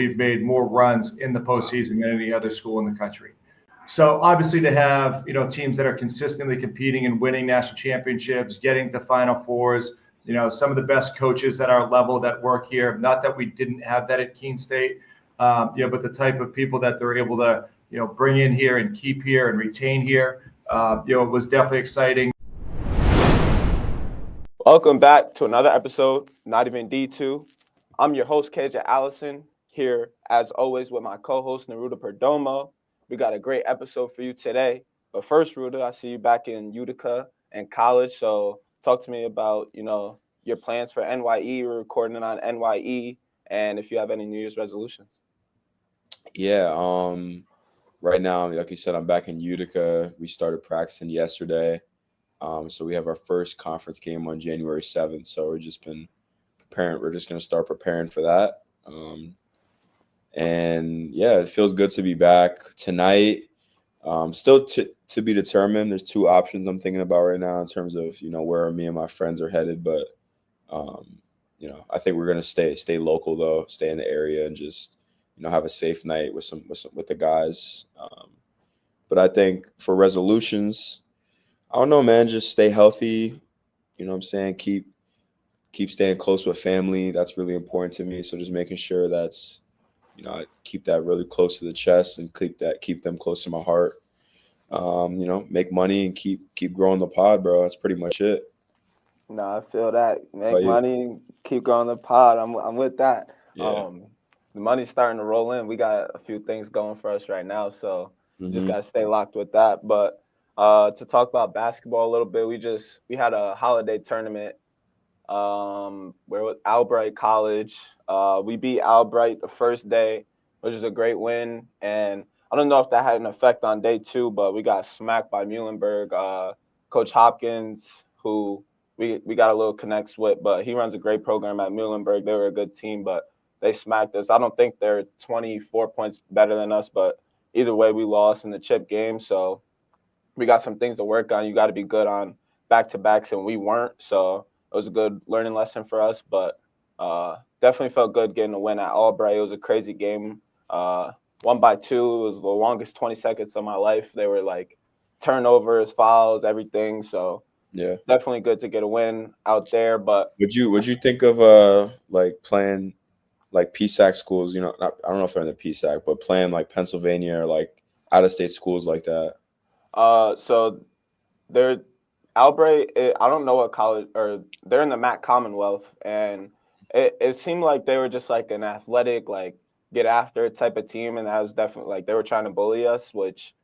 we've made more runs in the postseason than any other school in the country. So obviously to have, teams that are consistently competing and winning national championships, getting to Final Fours, some of the best coaches at our level that work here, not that we didn't have that at Keene State, but the type of people that they're able to, bring in here and keep here and retain here, it was definitely exciting. Welcome back to another episode, Not Even D2. I'm your host, KJ Allison, here as always with my co-host, Neruda Perdomo. We got a great episode for you today. But first, Ruda, I see you back in Utica and college. So talk to me about, your plans for NYE. We're recording on NYE, and if you have any New Year's resolutions. Yeah, right now, like you said, I'm back in Utica. We started practicing yesterday. So we have our first conference game on January 7th. So we've just been preparing. We're just going to start preparing for that. And yeah, it feels good to be back tonight. Still to be determined. There's two options I'm thinking about right now in terms of, where me and my friends are headed. But, I think we're going to stay local though, stay in the area and just, have a safe night with the guys. But I think for resolutions, I don't know, man, just stay healthy. You know what I'm saying? Keep staying close with family. That's really important to me. So just making sure that's, I keep that really close to the chest and keep them close to my heart. Make money and keep growing the pod, bro. That's pretty much it. No, I feel that. Make money, keep growing the pod. I'm with that. Yeah. The money's starting to roll in. We got a few things going for us right now, so just gotta stay locked with that. But to talk about basketball a little bit, we had a holiday tournament. We're with Albright College. We beat Albright the first day, which is a great win. And I don't know if that had an effect on day two, but we got smacked by Muhlenberg. Coach Hopkins, who we got a little connects with, but he runs a great program at Muhlenberg. They were a good team, but they smacked us. I don't think they're 24 points better than us, but either way, we lost in the chip game. So we got some things to work on. You got to be good on back-to-backs, and we weren't. So it was a good learning lesson for us, but definitely felt good getting a win at Albright. It was a crazy game. 1-2. It was the longest 20 seconds of my life. They were like turnovers, fouls, everything. So yeah, definitely good to get a win out there. But would you think of playing like PSAC schools? I don't know if they're in the PSAC, but playing like Pennsylvania or like out-of-state schools like that. So they're Albright. I don't know what college, or they're in the MAC Commonwealth, and it seemed like they were just like an athletic, like get after type of team, and that was definitely like they were trying to bully us, which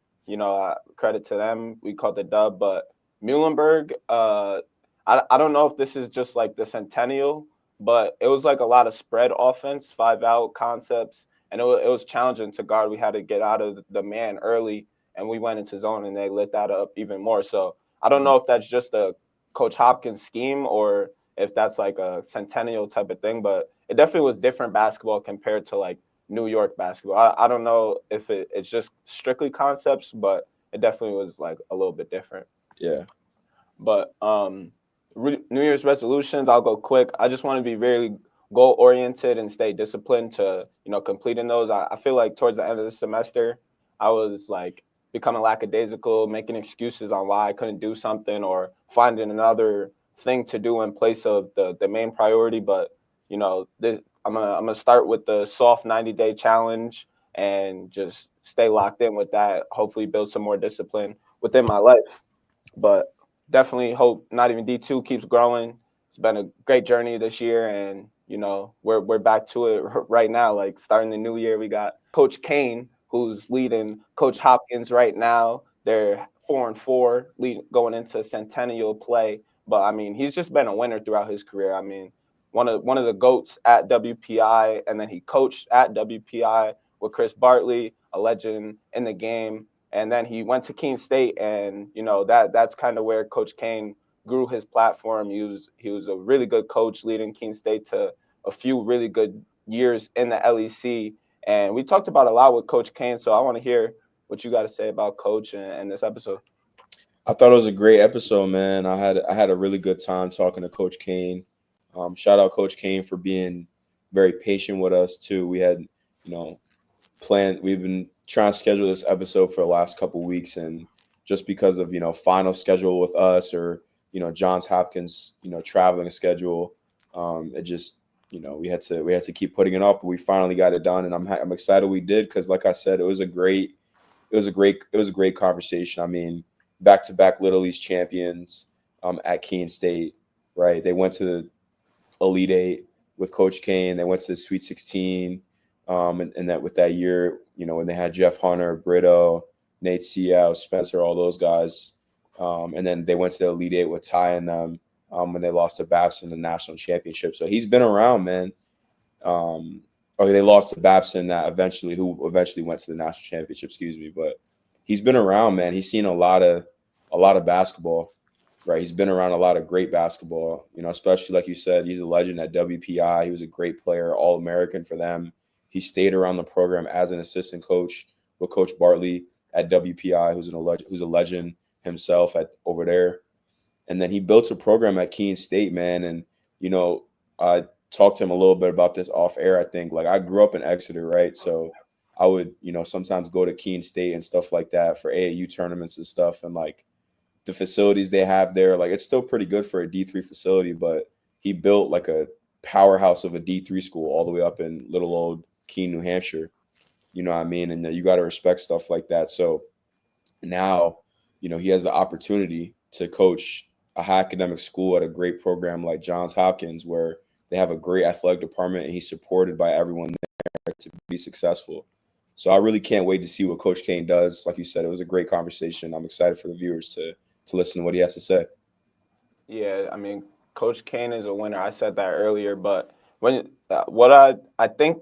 credit to them. We caught the dub, but Muhlenberg, I don't know if this is just like the Centennial, but it was like a lot of spread offense, 5-out concepts, and it was challenging to guard. We had to get out of the man early, and we went into zone, and they lit that up even more. So I don't know if that's just a Coach Hopkins scheme or if that's like a Centennial type of thing, but it definitely was different basketball compared to like New York basketball. I don't know if it's just strictly concepts, but it definitely was like a little bit different. Yeah. But New Year's resolutions, I'll go quick. I just want to be very goal-oriented and stay disciplined to, completing those. I feel like towards the end of the semester, I was like becoming lackadaisical, making excuses on why I couldn't do something or finding another thing to do in place of the main priority. But, I'm gonna start with the soft 90-day challenge and just stay locked in with that, hopefully build some more discipline within my life. But definitely hope Not Even D2 keeps growing. It's been a great journey this year, and we're back to it right now. Like starting the new year, we got Coach Cain, who's leading Coach Hopkins right now. They're 4-4, going into Centennial play. But I mean, he's just been a winner throughout his career. I mean, one of the GOATs at WPI, and then he coached at WPI with Chris Bartley, a legend in the game. And then he went to Keene State, and that's kind of where Coach Cain grew his platform. He was a really good coach, leading Keene State to a few really good years in the LEC. And we talked about a lot with Coach Cain, so I want to hear what you got to say about Coach and this episode. I thought it was a great episode, man. I had a really good time talking to Coach Cain. Shout out Coach Cain for being very patient with us too. We had we've been trying to schedule this episode for the last couple of weeks, and just because of final schedule with us, or Johns Hopkins traveling schedule, it just we had to keep putting it off, but we finally got it done, and I'm excited we did, because like I said, it was a great conversation. I mean, back-to-back Little East champions at Keene State, right? They went to the Elite Eight with Coach Cain. They went to the Sweet 16, and that with that year, when they had Jeff Hunter, Brito, Nate Seau, Spencer, all those guys, and then they went to the Elite Eight with Ty and them when they lost to Babson in the national championship. So he's been around, man. They lost to Babson who eventually went to the national championship, excuse me. But he's been around, man. He's seen a lot of basketball, right? He's been around a lot of great basketball, especially like you said, he's a legend at WPI. He was a great player, All-American for them. He stayed around the program as an assistant coach with Coach Bartley at WPI, who's a legend himself over there. And then he built a program at Keene State, man. And, I talked to him a little bit about this off air. I think, like, I grew up in Exeter, right? So I would, sometimes go to Keene State and stuff like that for AAU tournaments and stuff. And like the facilities they have there, like, it's still pretty good for a D3 facility, but he built like a powerhouse of a D3 school all the way up in little old Keene, New Hampshire. You know what I mean? And you got to respect stuff like that. So now, he has the opportunity to coach a high academic school at a great program like Johns Hopkins, where they have a great athletic department, and he's supported by everyone there to be successful. So I really can't wait to see what Coach Cain does. Like you said, it was a great conversation. I'm excited for the viewers to listen to what he has to say. Yeah, I mean, Coach Cain is a winner. I said that earlier, but what I think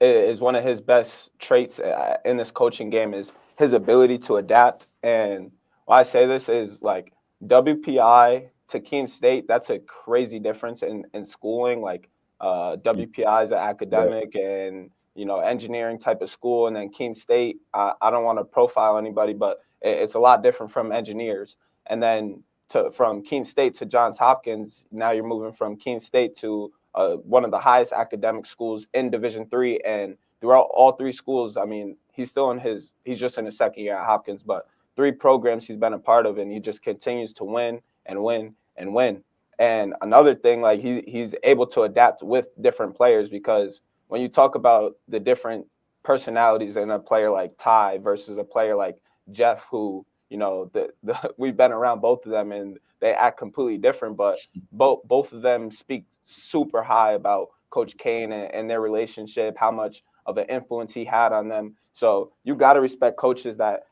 is one of his best traits in this coaching game is his ability to adapt. And why I say this is, like, WPI to Keene State, that's a crazy difference in schooling. Like, WPI is an academic and engineering type of school, and then Keene State, I don't want to profile anybody, but it's a lot different from engineers. And then from Keene State to Johns Hopkins, now you're moving from Keene State to one of the highest academic schools in Division III. And throughout all three schools, I mean, he's just in his second year at Hopkins, but 3 programs he's been a part of, and he just continues to win and win and win. And another thing, like, he's able to adapt with different players, because when you talk about the different personalities in a player like Ty versus a player like Jeff, who, we've been around both of them and they act completely different, but both of them speak super high about Coach Cain and their relationship, how much of an influence he had on them. So you got to respect coaches that,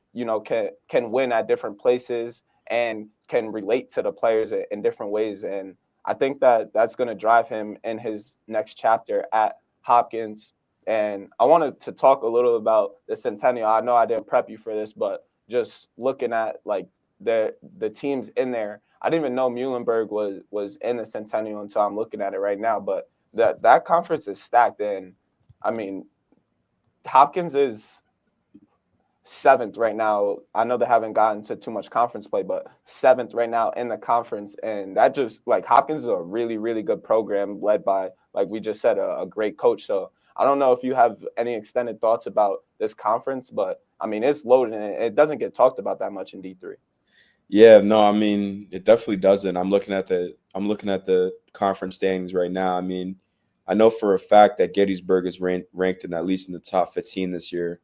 can win at different places and can relate to the players in different ways. And I think that's going to drive him in his next chapter at Hopkins. And I wanted to talk a little about the Centennial. I know I didn't prep you for this, but just looking at, like, the teams in there, I didn't even know Muhlenberg was in the Centennial until I'm looking at it right now. But that conference is stacked. And I mean, Hopkins is 7th right now. I know they haven't gotten to too much conference play, but 7th right now in the conference. And that just, like, Hopkins is a really, really good program led by, like we just said, a great coach. So I don't know if you have any extended thoughts about this conference, but I mean, it's loaded and it doesn't get talked about that much in D3. Yeah, no, I mean, it definitely doesn't. I'm looking at the conference standings right now. I mean, I know for a fact that Gettysburg is ranked in at least in the top 15 this year.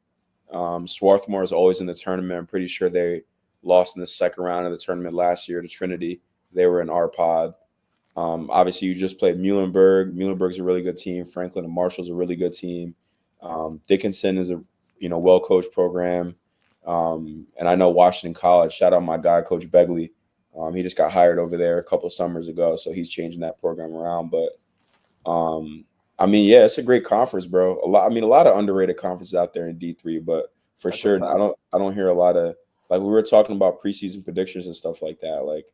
Swarthmore is always in the tournament. I'm pretty sure they lost in the second round of the tournament last year to Trinity. They were in our pod. Obviously, you just played Muhlenberg. Muhlenberg's a really good team. Franklin and Marshall's a really good team. Dickinson is a well-coached program. And I know Washington College, shout out my guy, Coach Begley. He just got hired over there a couple of summers ago, so he's changing that program around. But I mean, yeah, it's a great conference, bro. A lot of underrated conferences out there in D3, but for sure, I don't hear a lot of, like, we were talking about preseason predictions and stuff like that. Like,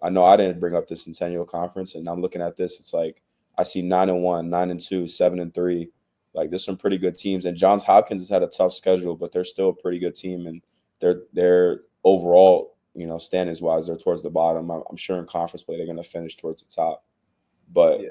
I know I didn't bring up the Centennial Conference, and I'm looking at this. It's like I see 9-1, 9-2, 7-3. Like, there's some pretty good teams, and Johns Hopkins has had a tough schedule, but they're still a pretty good team, and they're overall, standings wise, they're towards the bottom. I'm sure in conference play they're going to finish towards the top, but yeah,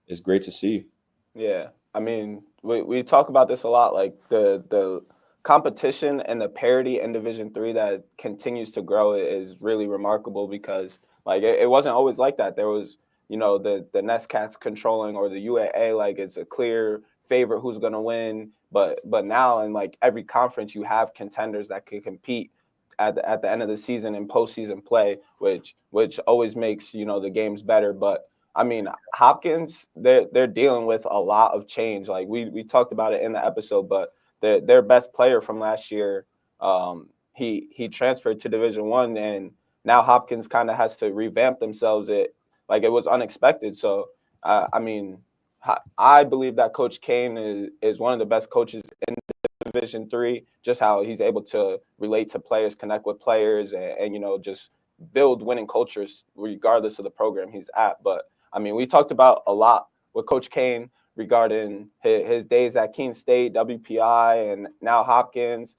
it's great to see. Yeah, I mean, we talk about this a lot, like the competition and the parity in Division III that continues to grow is really remarkable because like it wasn't always like that. There was, the Nestcats controlling or the UAA, like it's a clear favorite who's going to win. But now in like every conference, you have contenders that can compete at the end of the season in postseason play, which always makes, the games better. But I mean, Hopkins, they're dealing with a lot of change. Like we talked about it in the episode, but their best player from last year, he transferred to Division I, and now Hopkins kind of has to revamp themselves. It was unexpected. So I mean, I believe that Coach Cain is one of the best coaches in Division III. Just how he's able to relate to players, connect with players, and just build winning cultures regardless of the program he's at. But I mean, we talked about a lot with Coach Cain regarding his days at Keene State, WPI, and now Hopkins.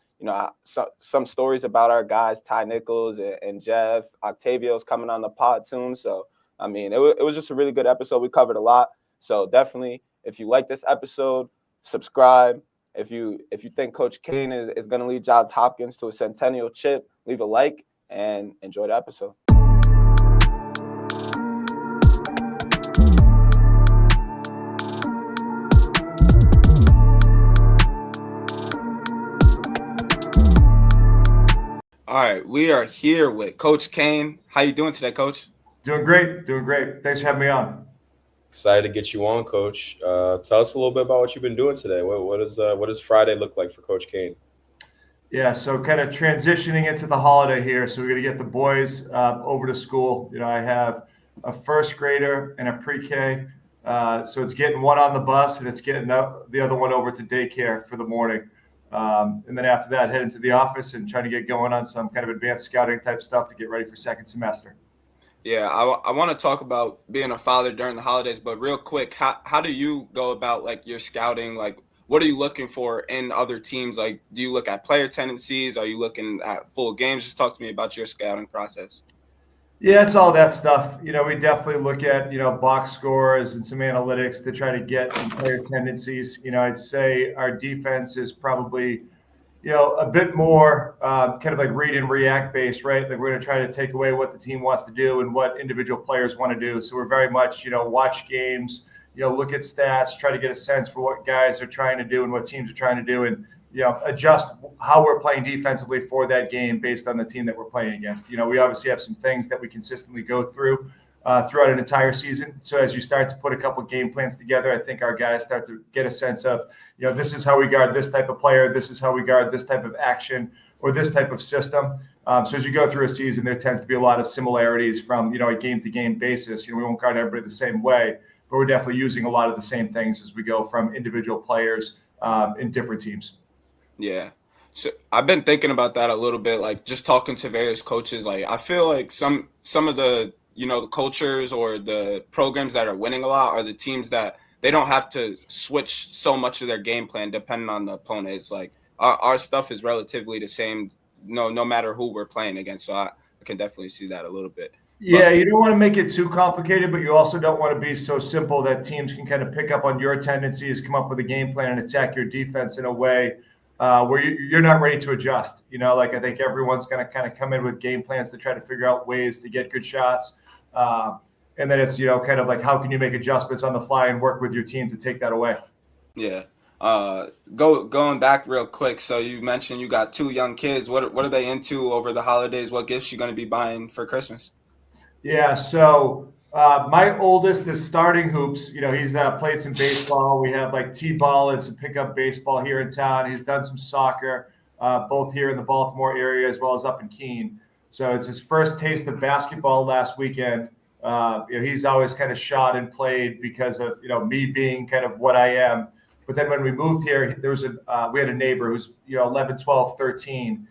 Some stories about our guys, Ty Nichols and Jeff. Octavio's coming on the pod soon. So, I mean, it was just a really good episode. We covered a lot. So definitely, if you like this episode, subscribe. If you think Coach Cain is going to lead Johns Hopkins to a Centennial chip, leave a like and enjoy the episode. All right, we are here with Coach Cain. How you doing today, Coach? Doing great. Thanks for having me on. Excited to get you on, Coach. Tell us a little bit about what you've been doing today. What does Friday look like for Coach Cain? Yeah, so kind of transitioning into the holiday here. So we're going to get the boys over to school. I have a first grader and a pre-K. So it's getting one on the bus and it's getting the other one over to daycare for the morning. And then after that, head into the office and try to get going on some kind of advanced scouting type stuff to get ready for second semester. Yeah, I want to talk about being a father during the holidays, but real quick, how do you go about like your scouting? Like, what are you looking for in other teams? Like, do you look at player tendencies? Are you looking at full games? Just talk to me about your scouting process. Yeah, it's all that stuff. We definitely look at, box scores and some analytics to try to get some player tendencies. I'd say our defense is probably, a bit more kind of like read and react based, right? Like we're going to try to take away what the team wants to do and what individual players want to do. So we're very much, watch games, look at stats, try to get a sense for what guys are trying to do and what teams are trying to do, and adjust how we're playing defensively for that game based on the team that we're playing against. We obviously have some things that we consistently go through throughout an entire season. So as you start to put a couple game plans together, I think our guys start to get a sense of, this is how we guard this type of player, this is how we guard this type of action or this type of system. So as you go through a season, there tends to be a lot of similarities from, a game-to-game basis. We won't guard everybody the same way, but we're definitely using a lot of the same things as we go from individual players in different teams. Yeah. So I've been thinking about that a little bit, like just talking to various coaches. Like I feel like some of the, the cultures or the programs that are winning a lot are the teams that they don't have to switch so much of their game plan depending on the opponent. It's like our stuff is relatively the same, no matter who we're playing against. So I can definitely see that a little bit. Yeah, you don't want to make it too complicated, but you also don't want to be so simple that teams can kind of pick up on your tendencies, come up with a game plan, and attack your defense in a way where you're not ready to adjust. Like I think everyone's going to kind of come in with game plans to try to figure out ways to get good shots. And then it's, kind of like how can you make adjustments on the fly and work with your team to take that away? Yeah. Going back real quick. So you mentioned you got two young kids. What are they into over the holidays? What gifts you going to be buying for Christmas? Yeah. So my oldest is starting hoops. He's played some baseball. We have like t-ball and some pickup baseball here in town. He's done some soccer, both here in the Baltimore area as well as up in Keene. So it's his first taste of basketball last weekend. He's always kind of shot and played because of, me being kind of what I am. But then when we moved here, we had a neighbor who's, 11, 12, 13.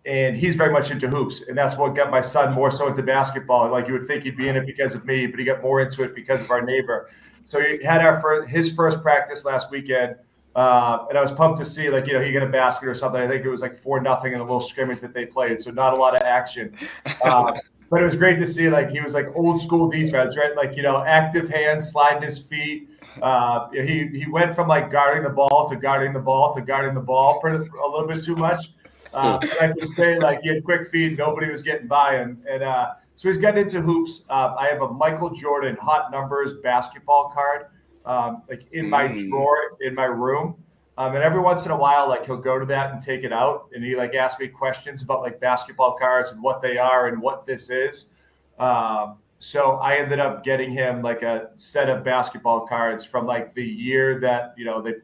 And he's very much into hoops. And that's what got my son more so into basketball. Like you would think he'd be in it because of me, but he got more into it because of our neighbor. So he had his first practice last weekend. And I was pumped to see, like, he got a basket or something. I think it was like 4-0 in a little scrimmage that they played. So not a lot of action. But it was great to see, like, he was like old school defense, right? Like, active hands, sliding his feet, He went from like guarding the ball to guarding the ball to guarding the ball a little bit too much. But I can say like he had quick feet, nobody was getting by him, and so he's getting into hoops. I have a Michael Jordan hot numbers basketball card, like in my drawer in my room. And every once in a while, like he'll go to that and take it out, and he like asks me questions about like basketball cards and what they are and what this is. So I ended up getting him like a set of basketball cards from like the year that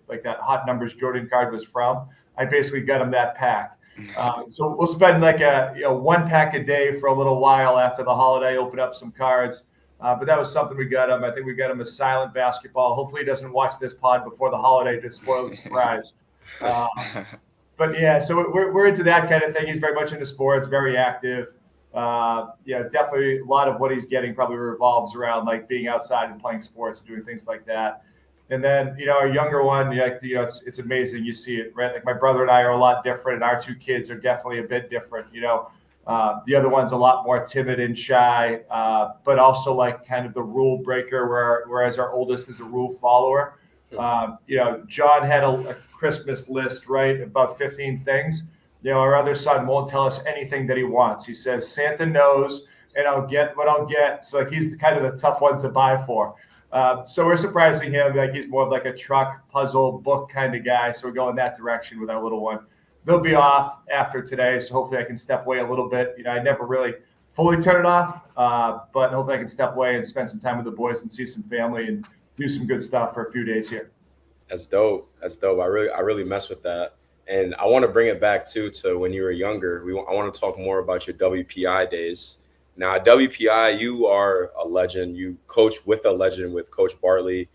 like that hot numbers Jordan card was from. I basically got him that pack. So we'll spend like a 1 pack a day for a little while after the holiday. Open up some cards. But that was something we got him. I think we got him a silent basketball. Hopefully he doesn't watch this pod before the holiday to spoil the surprise. But yeah, so we're into that kind of thing. He's very much into sports, very active. Definitely a lot of what he's getting probably revolves around like being outside and playing sports and doing things like that. And then, our younger one, it's amazing. You see it, right? Like my brother and I are a lot different, and our 2 kids are definitely a bit different. The other one's a lot more timid and shy, but also like kind of the rule breaker, whereas our oldest is a rule follower. John had a Christmas list, right? About 15 things. Our other son won't tell us anything that he wants. He says, Santa knows, and I'll get what I'll get. So like he's kind of the tough one to buy for. So we're surprising him. Like he's more of like a truck, puzzle, book kind of guy. So we're going that direction with our little one. They'll be off after today, so hopefully I can step away a little bit. I never really fully turn it off, but hopefully I can step away and spend some time with the boys and see some family and do some good stuff for a few days here. That's dope. I really mess with that. And I want to bring it back too to when you were younger. I want to talk more about your WPI days. Now at WPI, you are a legend. You coach with a legend, with Coach Bartley.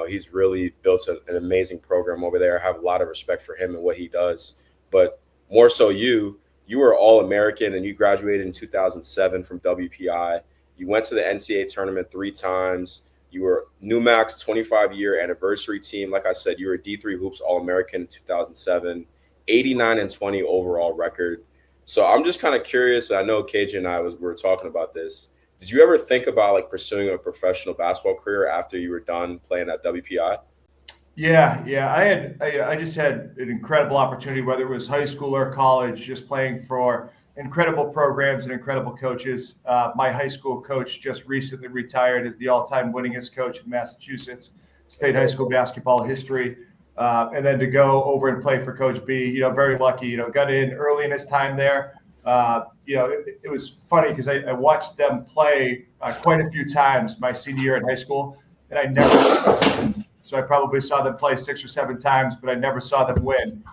He's really built an amazing program over there. I have a lot of respect for him and what he does. But more so you were All-American and you graduated in 2007 from WPI. You went to the NCAA tournament 3 times. You were NUMAC's 25-year anniversary team. Like I said, you were a D3 Hoops All-American in 2007, 89-20 overall record. So I'm just kind of curious. I know KJ and I were talking about this. Did you ever think about like pursuing a professional basketball career after you were done playing at WPI? Yeah. I just had an incredible opportunity, whether it was high school or college, just playing for incredible programs and incredible coaches. My high school coach just recently retired as the all-time winningest coach in Massachusetts State high school basketball history. And then to go over and play for Coach B, very lucky, got in early in his time there. It was funny because I watched them play quite a few times my senior year in high school, and I never so I probably saw them play 6 or 7 times, but I never saw them win.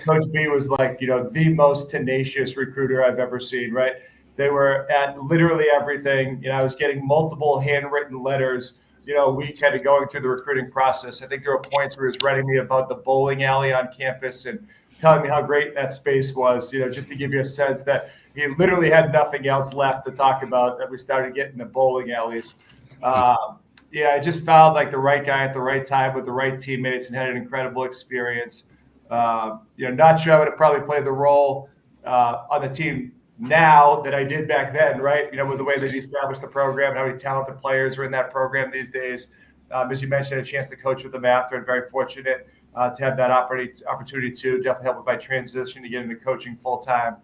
Coach B was like, the most tenacious recruiter I've ever seen, right? They were at literally everything. I was getting multiple handwritten letters, we kind of going through the recruiting process. I think there were points where he was writing me about the bowling alley on campus and telling me how great that space was, just to give you a sense that he literally had nothing else left to talk about, that we started getting the bowling alleys. I just found like the right guy at the right time with the right teammates and had an incredible experience. Not sure I would have probably played the role on the team now that I did back then, right? With the way that he established the program and how many talented players are in that program these days. As you mentioned, I had a chance to coach with them after, and very fortunate to have that opportunity to definitely help with my transition to get into coaching full time.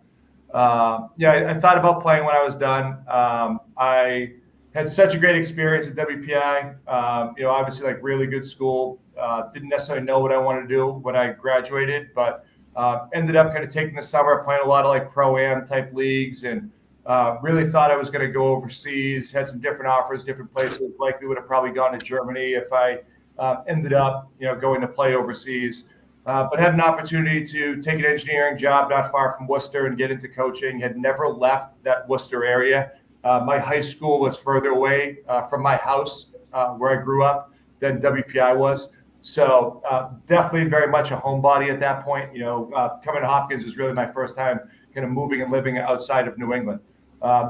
I thought about playing when I was done. I had such a great experience at WPI. Obviously like really good school. Didn't necessarily know what I wanted to do when I graduated, but ended up kind of taking the summer, playing a lot of like pro-am type leagues, and really thought I was going to go overseas. Had some different offers, different places. Likely would have probably gone to Germany if I ended up, going to play overseas. But had an opportunity to take an engineering job not far from Worcester and get into coaching. Had never left that Worcester area. My high school was further away from my house where I grew up than WPI was. So definitely very much a homebody at that point. Coming to Hopkins was really my first time kind of moving and living outside of New England.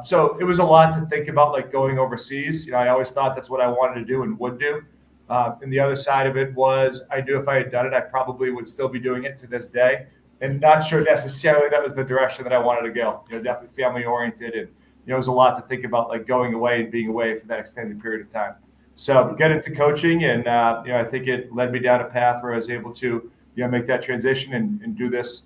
So it was a lot to think about, like going overseas. I always thought that's what I wanted to do and would do. And the other side of it was I knew if I had done it, I probably would still be doing it to this day. And not sure necessarily that was the direction that I wanted to go. Definitely family oriented, and it was a lot to think about, like going away and being away for that extended period of time. So get into coaching, and I think it led me down a path where I was able to make that transition and do this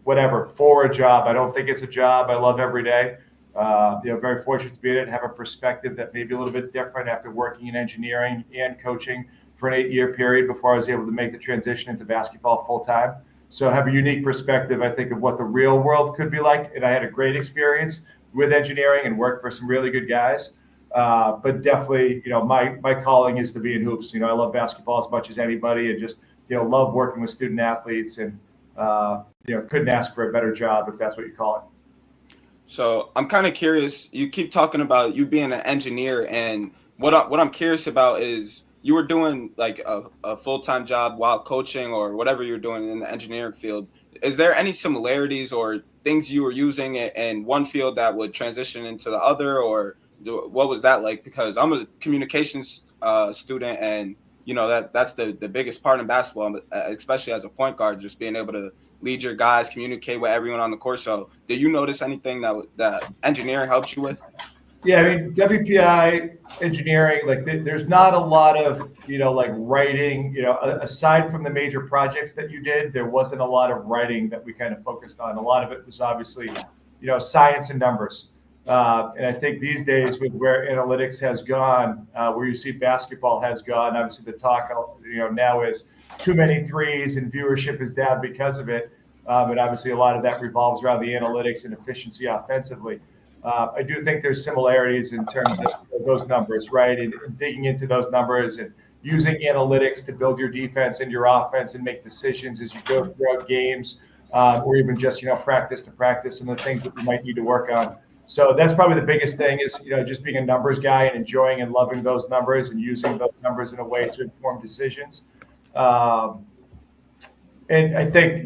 whatever for a job. I don't think it's a job I love every day. Very fortunate to be in it and have a perspective that may be a little bit different after working in engineering and coaching for an 8-year period before I was able to make the transition into basketball full time. So I have a unique perspective, I think, of what the real world could be like. And I had a great experience with engineering and worked for some really good guys. But definitely, my calling is to be in hoops. I love basketball as much as anybody, and just, love working with student athletes, and, couldn't ask for a better job, if that's what you call it. So I'm kind of curious. You keep talking about you being an engineer, and what I'm curious about is you were doing like a full-time job while coaching or whatever you're doing in the engineering field. Is there any similarities or things you were using in one field that would transition into the other, or what was that like? Because I'm a communications student, and that's the biggest part in basketball, especially as a point guard, just being able to lead your guys, communicate with everyone on the court. So did you notice anything that engineering helped you with? Yeah, I mean, WPI engineering, like there's not a lot of, writing, aside from the major projects that you did, there wasn't a lot of writing that we kind of focused on. A lot of it was obviously, science and numbers. And I think these days, with where analytics has gone, where you see basketball has gone, obviously the talk, now is too many threes and viewership is down because of it. But obviously a lot of that revolves around the analytics and efficiency offensively. I do think there's similarities in terms of those numbers, right? And digging into those numbers and using analytics to build your defense and your offense and make decisions as you go throughout games, or even just, practice to practice and the things that you might need to work on. So that's probably the biggest thing is, just being a numbers guy and enjoying and loving those numbers and using those numbers in a way to inform decisions. And I think,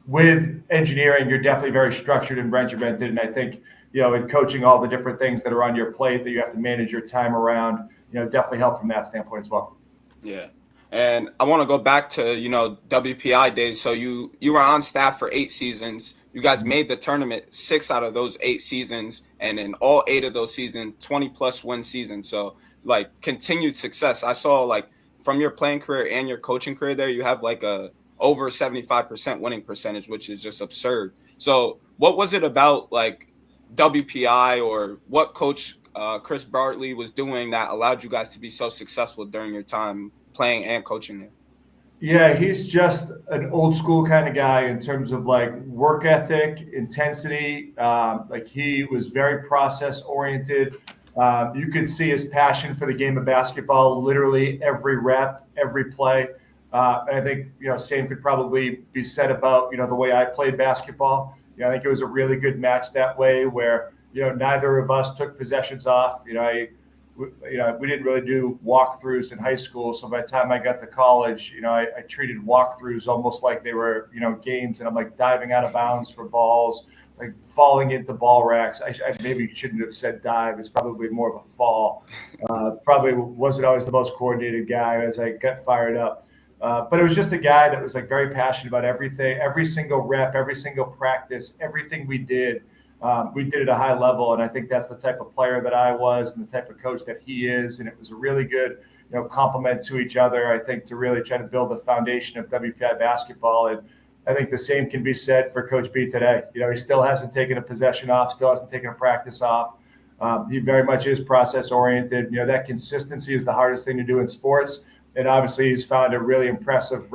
with engineering, you're definitely very structured and regimented. And I think, in coaching, all the different things that are on your plate that you have to manage your time around, definitely help from that standpoint as well. Yeah. And I want to go back to, WPI days. So you were on staff for 8 seasons. You guys made the tournament 6 out of those 8 seasons. And in all 8 of those seasons, 20+ win seasons. So like continued success. I saw like from your playing career and your coaching career there, you have like a over 75% winning percentage, which is just absurd. So what was it about like WPI, or what Coach Chris Bartley was doing that allowed you guys to be so successful during your time playing and coaching there? Yeah, he's just an old school kind of guy in terms of like work ethic, intensity. Like he was very process oriented. You could see his passion for the game of basketball, literally every rep, every play. And I think, same could probably be said about, the way I played basketball. I think it was a really good match that way where, neither of us took possessions off. We didn't really do walkthroughs in high school. So by the time I got to college, I treated walkthroughs almost like they were, games. And I'm like diving out of bounds for balls, like falling into ball racks. I maybe shouldn't have said dive. It's probably more of a fall. Probably wasn't always the most coordinated guy as I got fired up. But it was just a guy that was like very passionate about everything, every single rep, every single practice, everything we did at a high level. And I think that's the type of player that I was and the type of coach that he is. And it was a really good, complement to each other, I think, to really try to build the foundation of WPI basketball. And I think the same can be said for Coach B today. He still hasn't taken a possession off, still hasn't taken a practice off. He very much is process oriented. That consistency is the hardest thing to do in sports. And obviously, he's found a really impressive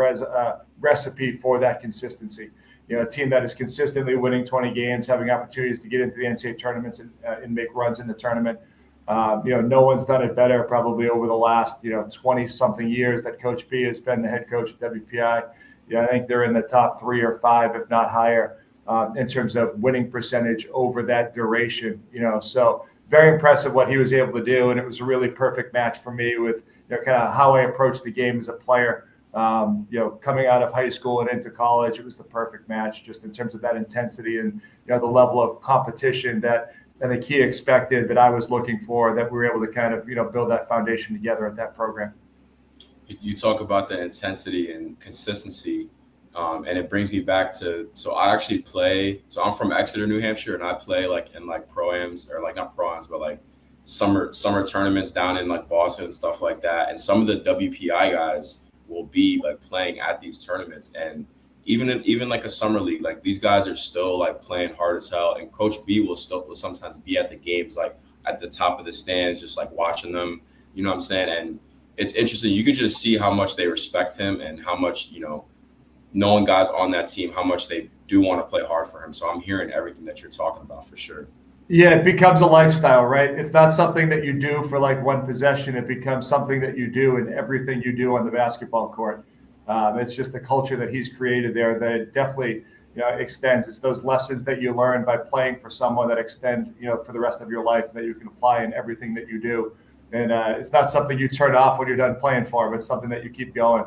recipe for that consistency. A team that is consistently winning 20 games, having opportunities to get into the NCAA tournaments and make runs in the tournament. No one's done it better probably over the last, 20-something years that Coach B has been the head coach at WPI. I think they're in the top 3 or 5, if not higher, in terms of winning percentage over that duration. So very impressive what he was able to do. And it was a really perfect match for me with, kind of how I approach the game as a player. Coming out of high school and into college, it was the perfect match just in terms of that intensity and, the level of competition that I think he expected, that I was looking for, that we were able to kind of, build that foundation together at that program. You talk about the intensity and consistency, and it brings me back to, so I actually play, so I'm from Exeter, New Hampshire, and I play like in like pro-ams, or like not pro-ams, but like summer tournaments down in like Boston and stuff like that. And some of the WPI guys will be like playing at these tournaments, and even like a summer league, like these guys are still like playing hard as hell. And Coach B will sometimes be at the games, like at the top of the stands, just like watching them. You know what I'm saying? And it's interesting. You could just see how much they respect him and how much, knowing guys on that team, how much they do want to play hard for him. So I'm hearing everything that you're talking about for sure. Yeah, it becomes a lifestyle, right? It's not something that you do for like one possession. It becomes something that you do in everything you do on the basketball court. It's just the culture that he's created there that it definitely, extends. It's those lessons that you learn by playing for someone that extend, for the rest of your life that you can apply in everything that you do. And it's not something you turn off when you're done playing for him. It's something that you keep going.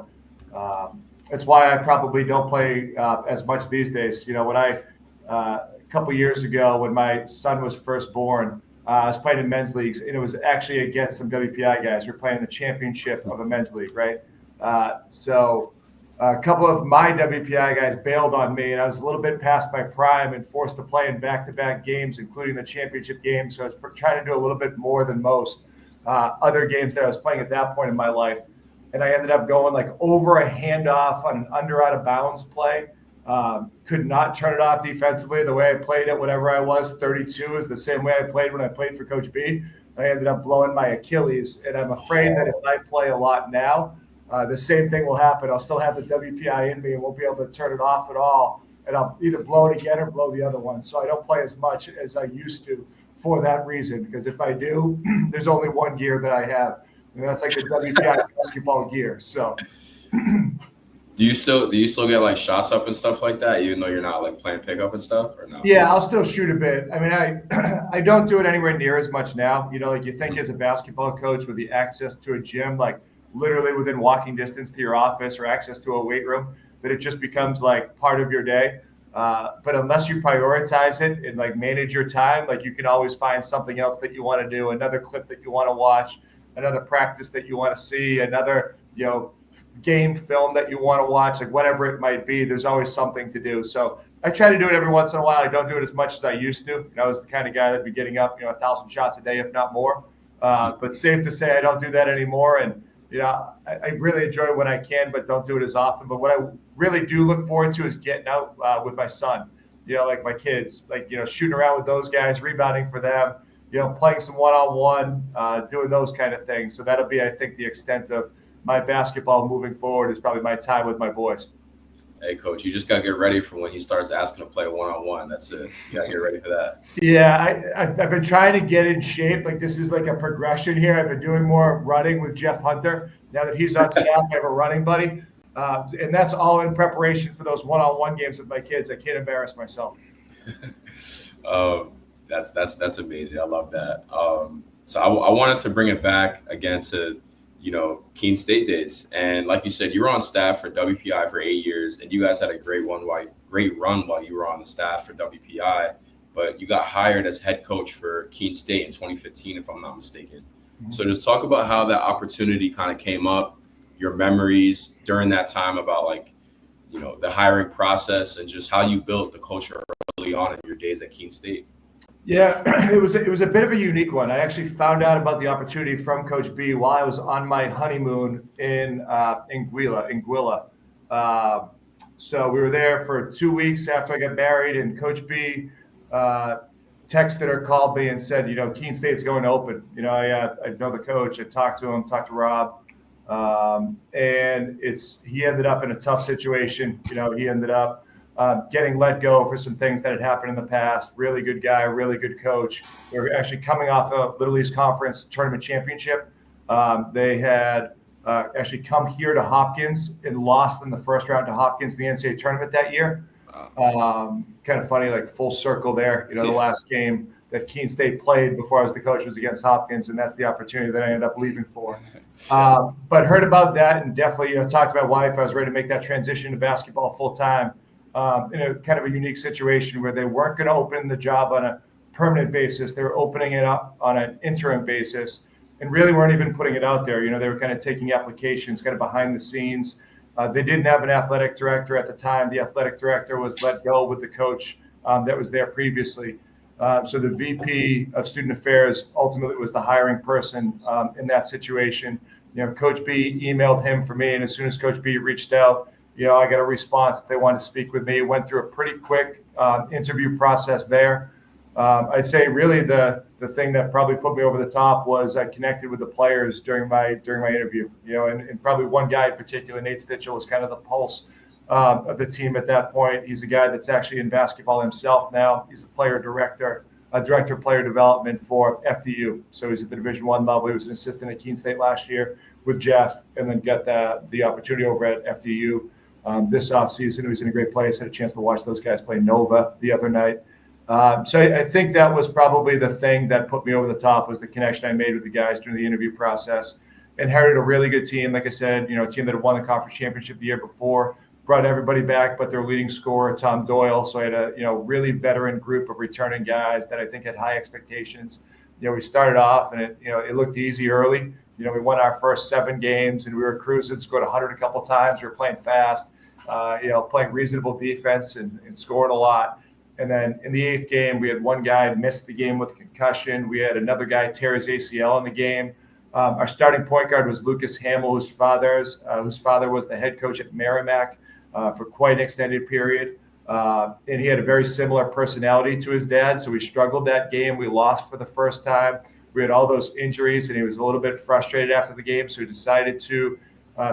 It's why I probably don't play as much these days. When a couple years ago, when my son was first born, I was playing in men's leagues, and it was actually against some WPI guys. We're playing the championship of a men's league, right? So a couple of my WPI guys bailed on me, and I was a little bit past my prime and forced to play in back-to-back games, including the championship game. So I was trying to do a little bit more than most other games that I was playing at that point in my life. And I ended up going like over a handoff on an under out of bounds play. Could not turn it off defensively. The way I played it, whenever I was 32, is the same way I played when I played for Coach B. I ended up blowing my Achilles, and I'm afraid that if I play a lot now, the same thing will happen. I'll still have the WPI in me and won't be able to turn it off at all, and I'll either blow it again or blow the other one. So I don't play as much as I used to for that reason, because if I do, there's only one gear that I have, and that's like the WPI basketball gear. So Do you still get like shots up and stuff like that, even though you're not like playing pickup and stuff, or no? Yeah, I'll still shoot a bit. I mean, I don't do it anywhere near as much now. Like you think as a basketball coach with the access to a gym, like literally within walking distance to your office, or access to a weight room, that it just becomes like part of your day. But unless you prioritize it and like manage your time, like you can always find something else that you want to do, another clip that you want to watch, another practice that you want to see, another, game film that you want to watch, like whatever it might be. There's always something to do. So I try to do it every once in a while. I don't do it as much as I used to. I was the kind of guy that'd be getting up, 1,000 shots a day, if not more. But safe to say I don't do that anymore. And, I really enjoy it when I can, but don't do it as often. But what I really do look forward to is getting out with my son, like my kids, like, shooting around with those guys, rebounding for them, playing some one-on-one, doing those kind of things. So that'll be, I think, the extent of my basketball moving forward, is probably my time with my boys. Hey, Coach, you just got to get ready for when he starts asking to play one-on-one. That's it. You got to get ready for that. Yeah, I've been trying to get in shape. Like this is like a progression here. I've been doing more running with Jeff Hunter. Now that he's on staff, I have a running buddy. And that's all in preparation for those one-on-one games with my kids. I can't embarrass myself. That's amazing. I love that. So I wanted to bring it back again to, Keene State days. And like you said, you were on staff for WPI for 8 years, and you guys had a great run while you were on the staff for WPI, but you got hired as head coach for Keene State in 2015, if I'm not mistaken. Mm-hmm. So just talk about how that opportunity kind of came up, your memories during that time about like, the hiring process, and just how you built the culture early on in your days at Keene State. Yeah, it was a bit of a unique one. I actually found out about the opportunity from Coach B while I was on my honeymoon in Anguilla. So we were there for 2 weeks after I got married, and Coach B texted or called me and said, Keene State's going to open. I know the coach. I talked to him, talked to Rob, and he ended up in a tough situation. He ended up getting let go for some things that had happened in the past. Really good guy, really good coach. They were actually coming off a Little East Conference tournament championship. They had actually come here to Hopkins and lost in the first round to Hopkins in the NCAA tournament that year. Kind of funny, like full circle there. The last game that Keene State played before I was the coach was against Hopkins, and that's the opportunity that I ended up leaving for. But heard about that, and definitely talked to my wife. I was ready to make that transition to basketball full time. In a kind of a unique situation where they weren't going to open the job on a permanent basis. They were opening it up on an interim basis, and really weren't even putting it out there. They were kind of taking applications kind of behind the scenes. They didn't have an athletic director at the time. The athletic director was let go with the coach that was there previously. So the VP of Student Affairs ultimately was the hiring person in that situation. Coach B emailed him for me, and as soon as Coach B reached out, I got a response that they wanted to speak with me. Went through a pretty quick interview process there. I'd say really the thing that probably put me over the top was I connected with the players during my interview. And probably one guy in particular, Nate Stitchell, was kind of the pulse of the team at that point. He's a guy that's actually in basketball himself now. He's the director of player development for FDU. So he's at the Division I level. He was an assistant at Keene State last year with Jeff, and then got the opportunity over at FDU this offseason. He was in a great place. Had a chance to watch those guys play Nova the other night. So I think that was probably the thing that put me over the top, was the connection I made with the guys during the interview process. Inherited a really good team, like I said, a team that had won the conference championship the year before. Brought everybody back, but their leading scorer, Tom Doyle. So I had a really veteran group of returning guys that I think had high expectations. We started off and it looked easy early. We won our first 7 games and we were cruising, scored 100 a couple times. We were playing fast, playing reasonable defense and scoring a lot. And then in the 8th game, we had one guy missed the game with a concussion. We had another guy tear his ACL in the game. Our starting point guard was Lucas Hamill, whose father was the head coach at Merrimack for quite an extended period. And he had a very similar personality to his dad. So we struggled that game. We lost for the first time. We had all those injuries, and he was a little bit frustrated after the game. So he decided to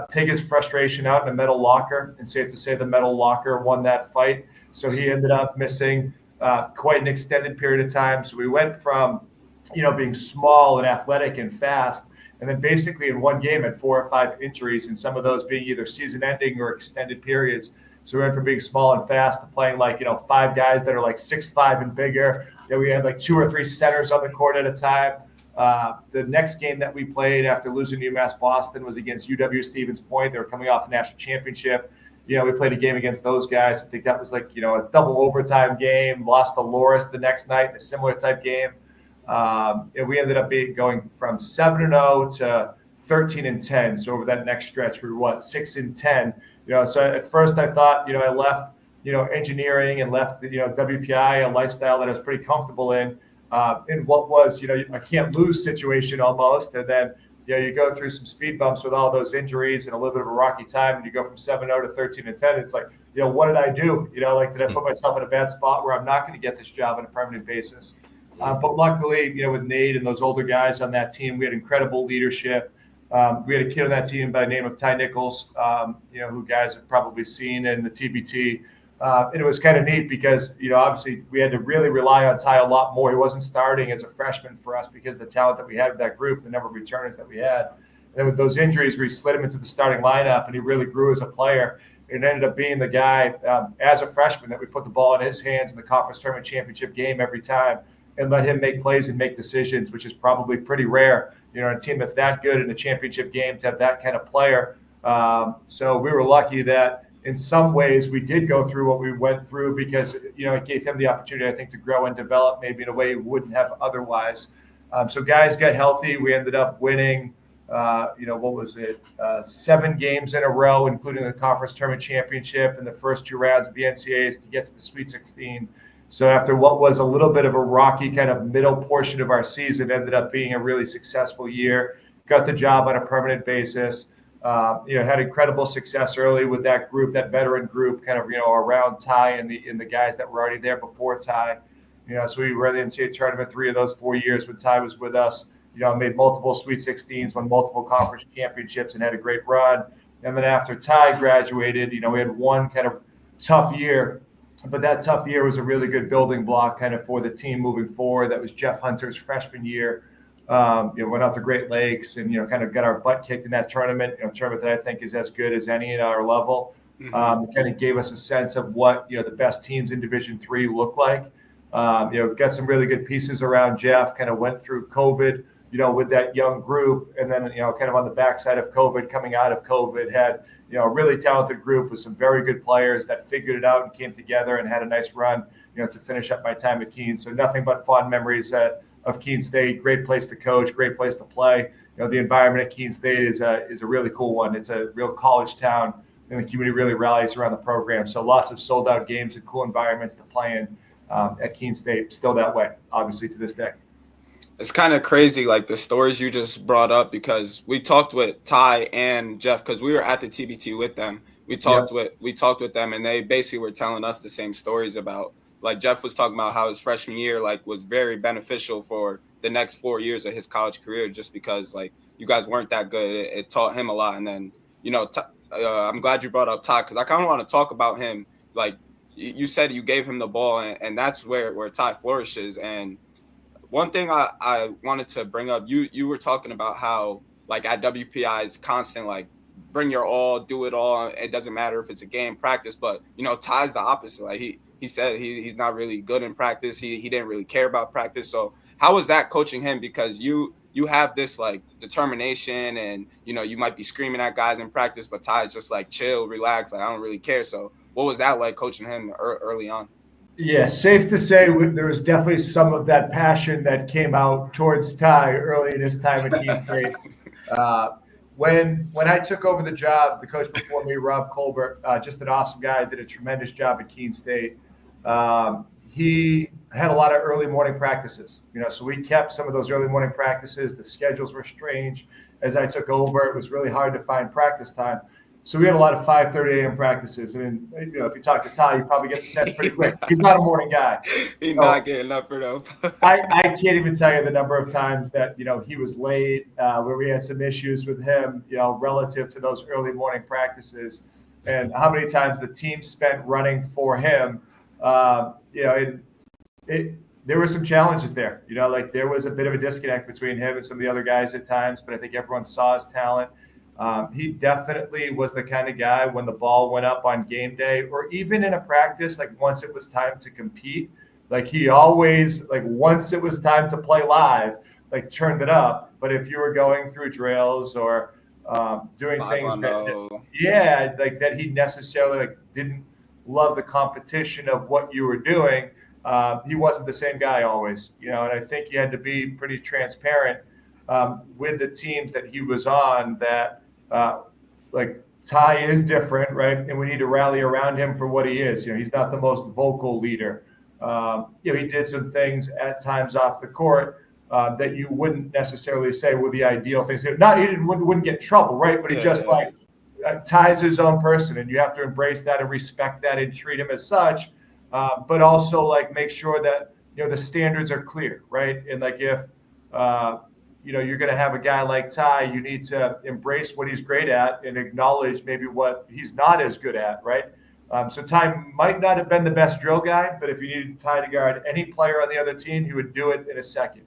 take his frustration out in a metal locker. And safe to say the metal locker won that fight. So he ended up missing quite an extended period of time. So we went from, being small and athletic and fast, and then basically in one game had 4 or 5 injuries, and some of those being either season-ending or extended periods. So we went from being small and fast to playing 5 guys that are 6'5" and bigger. We had 2 or 3 centers on the court at a time. The next game that we played after losing to UMass Boston was against UW Stevens Point. They were coming off a national championship. We played a game against those guys. I think that was a double overtime game. Lost to Loris the next night in a similar type game. And we ended up going from 7-0 to 13-10. So over that next stretch, we were 6-10. So at first I thought, I left, engineering and left the, WPI, a lifestyle that I was pretty comfortable in what was, a can't lose situation almost. And then, you go through some speed bumps with all those injuries and a little bit of a rocky time, and you go from 7-0 to 13-10. It's what did I do? Did I put myself in a bad spot where I'm not going to get this job on a permanent basis? But luckily, with Nate and those older guys on that team, we had incredible leadership. We had a kid on that team by the name of Nichols, who guys have probably seen in the TBT. And it was kind of neat because, obviously we had to really rely on Ty a lot more. He wasn't starting as a freshman for us because of the talent that we had with that group, the number of returners that we had. And then with those injuries, we slid him into the starting lineup, and he really grew as a player. It ended up being the guy as a freshman that we put the ball in his hands in the conference tournament championship game every time and let him make plays and make decisions, which is probably pretty rare, in a team that's that good in the championship game to have that kind of player. So we were lucky that in some ways we did go through what we went through because, it gave him the opportunity, I think, to grow and develop maybe in a way he wouldn't have otherwise. So guys got healthy. We ended up winning, 7 games in a row, including the conference tournament championship and the first 2 rounds of the NCAAs to get to the Sweet 16. So after what was a little bit of a rocky kind of middle portion of our season, ended up being a really successful year. Got the job on a permanent basis. Had incredible success early with that group, that veteran group, kind of around Ty and the guys that were already there before Ty. So we were in the NCAA tournament 3 of those 4 years when Ty was with us. Made multiple Sweet 16s, won multiple conference championships, and had a great run. And then after Ty graduated, we had one kind of tough year. But that tough year was a really good building block kind of for the team moving forward. That was Jeff Hunter's freshman year. Went out to Great Lakes and, kind of got our butt kicked in that tournament, tournament that I think is as good as any at our level. Kind of gave us a sense of what, the best teams in Division III look like. Got some really good pieces around Jeff, kind of went through COVID, with that young group. And then, kind of on the backside of COVID, coming out of COVID, had, a really talented group with some very good players that figured it out and came together and had a nice run, to finish up my time at Keene. So nothing but fond memories of Keene State. Great place to coach, great place to play. The environment at Keene State is a really cool one. It's a real college town, and the community really rallies around the program. So lots of sold out games and cool environments to play in. at Keene State. Still that way, obviously, to this day. It's kind of crazy, like the stories you just brought up, because we talked with Ty and Jeff, because we were at the TBT with them. We talked with them, and they basically were telling us the same stories about, like Jeff was talking about how his freshman year like was very beneficial for the next 4 years of his college career, just because like you guys weren't that good. It taught him a lot. And then, I'm glad you brought up Ty, because I kind of want to talk about him. Like you said, you gave him the ball, and that's where Ty flourishes. And one thing I wanted to bring up, you were talking about how like at WPI it's constant, like bring your all, do it all. It doesn't matter if it's a game, practice, but Ty's the opposite. Like he said he's not really good in practice. He didn't really care about practice. So how was that coaching him? Because you have this like determination, and you might be screaming at guys in practice, but Ty's just like chill, relax, like I don't really care. So what was that like coaching him early on? Yeah, safe to say there was definitely some of that passion that came out towards Ty early in his time at Keene State. When I took over the job, the coach before me, Rob Colbert, just an awesome guy, did a tremendous job at Keene State. He had a lot of early morning practices, so we kept some of those early morning practices. The schedules were strange. As I took over, it was really hard to find practice time. So we had a lot of 5:30 a.m. practices. And if you talk to Ty, you probably get the sense pretty quick. He's not a morning guy. He's not getting up for them. I can't even tell you the number of times that, he was late, where we had some issues with him, relative to those early morning practices, and how many times the team spent running for him. There were some challenges there, like there was a bit of a disconnect between him and some of the other guys at times, but I think everyone saw his talent. He definitely was the kind of guy when the ball went up on game day or even in a practice, like once it was time to compete, like he always, like once it was time to play live, like turned it up. But if you were going through drills or doing things that he necessarily like didn't love the competition of what you were doing, he wasn't the same guy always, and I think you had to be pretty transparent with the teams that he was on that like Ty is different, right? And we need to rally around him for what he is. He's not the most vocal leader. He did some things at times off the court that you wouldn't necessarily say were the ideal things. Wouldn't get in trouble, right? But he Ty's his own person, and you have to embrace that and respect that and treat him as such. But also like make sure that the standards are clear, right? And like if you're going to have a guy like Ty, you need to embrace what he's great at and acknowledge maybe what he's not as good at, right? So Ty might not have been the best drill guy, but if you needed Ty to guard any player on the other team, he would do it in a second.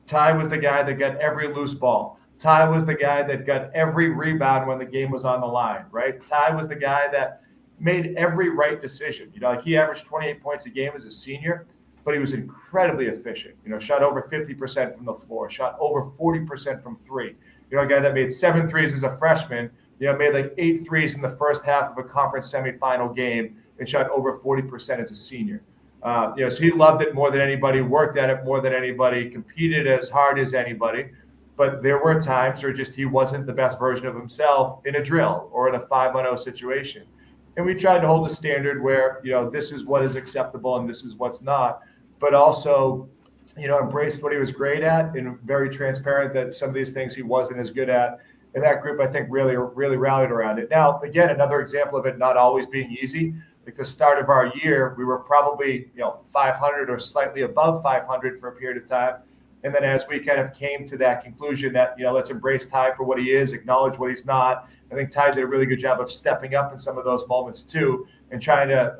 Ty was the guy that got every loose ball. Ty was the guy that got every rebound when the game was on the line, right? Ty was the guy that made every right decision. Like he averaged 28 points a game as a senior, but he was incredibly efficient. Shot over 50% from the floor, shot over 40% from three. A guy that made 7 threes as a freshman, made like 8 threes in the first half of a conference semifinal game and shot over 40% as a senior. So he loved it more than anybody, worked at it more than anybody, competed as hard as anybody. But there were times where just he wasn't the best version of himself in a drill or in a 5-on-0 situation. And we tried to hold a standard where, this is what is acceptable and this is what's not, but also, embraced what he was great at and very transparent that some of these things he wasn't as good at. And that group, I think, really, really rallied around it. Now, again, another example of it not always being easy. Like the start of our year, we were probably, 500 or slightly above 500 for a period of time. And then as we kind of came to that conclusion that, let's embrace Ty for what he is, acknowledge what he's not. I think Ty did a really good job of stepping up in some of those moments too, and trying to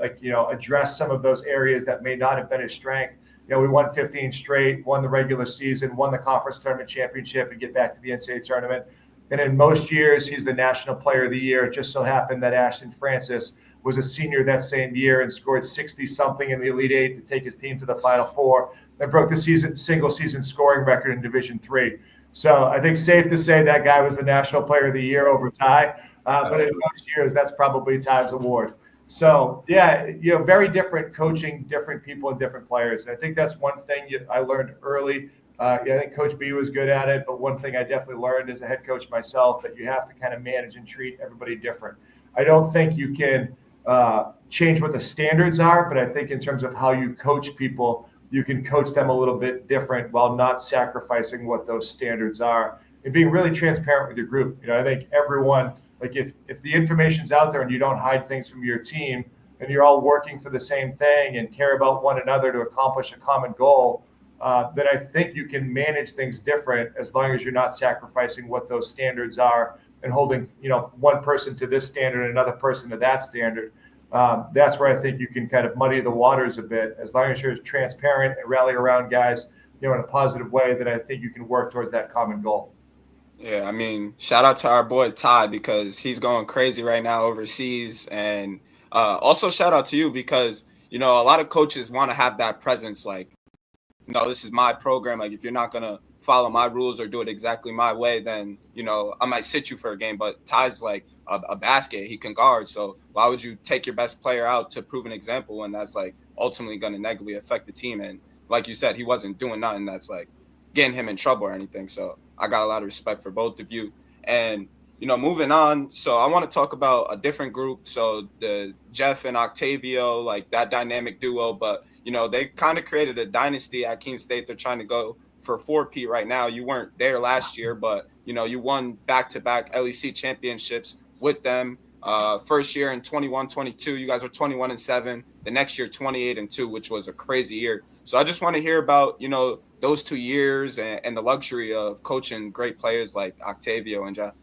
address some of those areas that may not have been his strength. We won 15 straight, won the regular season, won the conference tournament championship, and get back to the NCAA tournament. And in most years, he's the National Player of the Year. It just so happened that Ashton Francis was a senior that same year and scored 60-something in the Elite Eight to take his team to the Final Four and broke the single-season scoring record in Division III. So I think safe to say that guy was the National Player of the Year over Ty. But in most years, that's probably Ty's award. So, very different coaching, different people and different players. And I think that's one thing I learned early. I think Coach B was good at it. But one thing I definitely learned as a head coach myself, that you have to kind of manage and treat everybody different. I don't think you can change what the standards are, but I think in terms of how you coach people, you can coach them a little bit different while not sacrificing what those standards are and being really transparent with your group. I think everyone, like if the information's out there and you don't hide things from your team and you're all working for the same thing and care about one another to accomplish a common goal, then I think you can manage things different as long as you're not sacrificing what those standards are and holding, one person to this standard and another person to that standard. That's where I think you can kind of muddy the waters a bit. As long as you're transparent and rally around guys, in a positive way, then I think you can work towards that common goal. Yeah, I mean, shout out to our boy Ty, because he's going crazy right now overseas. And also shout out to you because, a lot of coaches want to have that presence, like, no, this is my program. Like, if you're not going to follow my rules or do it exactly my way, then, I might sit you for a game. But Ty's like a basket. He can guard. So why would you take your best player out to prove an example when that's, like, ultimately going to negatively affect the team? And like you said, he wasn't doing nothing that's, like, getting him in trouble or anything. So I got a lot of respect for both of you. And, moving on. So I want to talk about a different group. So the Jeff and Octavio, like that dynamic duo, but, they kind of created a dynasty at Keene State. They're trying to go for 4P right now. You weren't there last year, but, you won back-to-back LEC championships with them. First year in 21-22, you guys were 21-7. The next year, 28-2, which was a crazy year. So I just want to hear about, those 2 years and the luxury of coaching great players like Octavio and Jeff.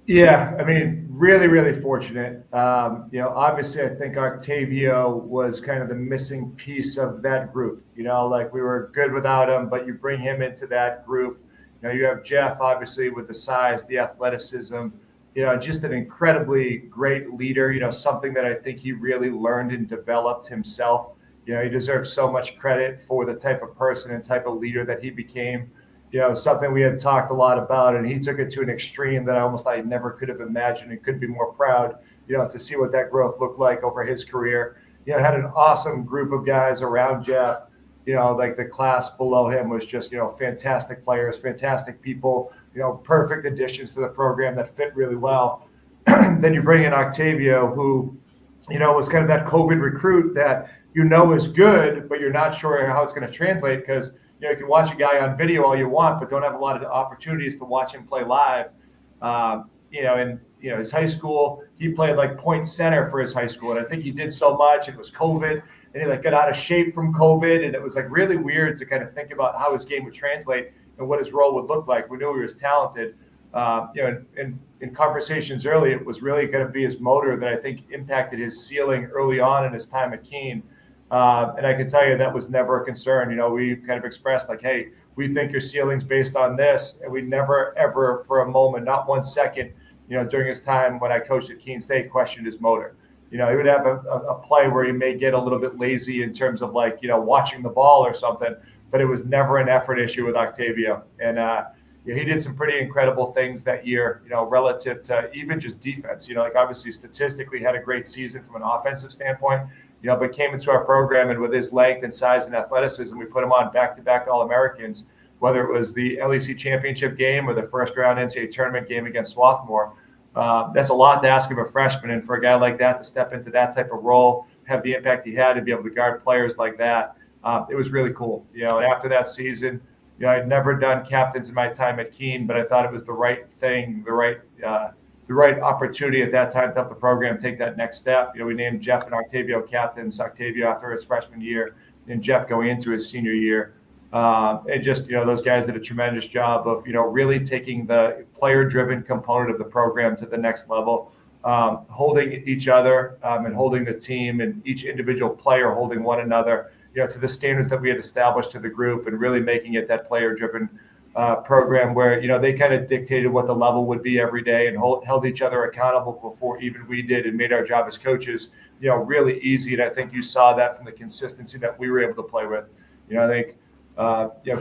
Yeah, I mean, really, really fortunate. Obviously, I think Octavio was kind of the missing piece of that group. Like we were good without him, but you bring him into that group. You have Jeff, obviously, with the size, the athleticism, just an incredibly great leader, something that I think he really learned and developed himself. He deserves so much credit for the type of person and type of leader that he became. Something we had talked a lot about, and he took it to an extreme that I never could have imagined and couldn't be more proud, to see what that growth looked like over his career. Had an awesome group of guys around Jeff. Like the class below him was just, fantastic players, fantastic people, perfect additions to the program that fit really well. Then you bring in Octavio, who, was kind of that COVID recruit that, is good, but you're not sure how it's going to translate because, you can watch a guy on video all you want, but don't have a lot of opportunities to watch him play live. His high school, he played like point center for his high school. And I think he did so much. It was COVID and he got out of shape from COVID. And it was really weird to kind of think about how his game would translate and what his role would look like. We knew he was talented. In conversations early, it was really going to be his motor that I think impacted his ceiling early on in his time at Keene. And I can tell you that was never a concern. We kind of expressed hey, we think your ceiling's based on this. And we never, ever for a moment, not 1 second, during his time when I coached at Keene State, questioned his motor. He would have a play where he may get a little bit lazy in terms of watching the ball or something, but it was never an effort issue with Octavio. And he did some pretty incredible things that year, relative to even just defense. Obviously statistically had a great season from an offensive standpoint, but came into our program and with his length and size and athleticism, we put him on back-to-back All-Americans, whether it was the LEC championship game or the first-round NCAA tournament game against Swarthmore. That's a lot to ask of a freshman, and for a guy like that to step into that type of role, have the impact he had, to be able to guard players like that, it was really cool. And after that season, I'd never done captains in my time at Keene, but I thought it was the right thing, the right opportunity at that time to help the program take that next step. We named Jeff and Octavio captains, Octavio after his freshman year and Jeff going into his senior year. And just, those guys did a tremendous job of, really taking the player-driven component of the program to the next level, holding each other and holding the team and each individual player holding one another, to the standards that we had established to the group, and really making it that player-driven program where, they kind of dictated what the level would be every day and held each other accountable before even we did, and made our job as coaches, really easy. And I think you saw that from the consistency that we were able to play with. I think,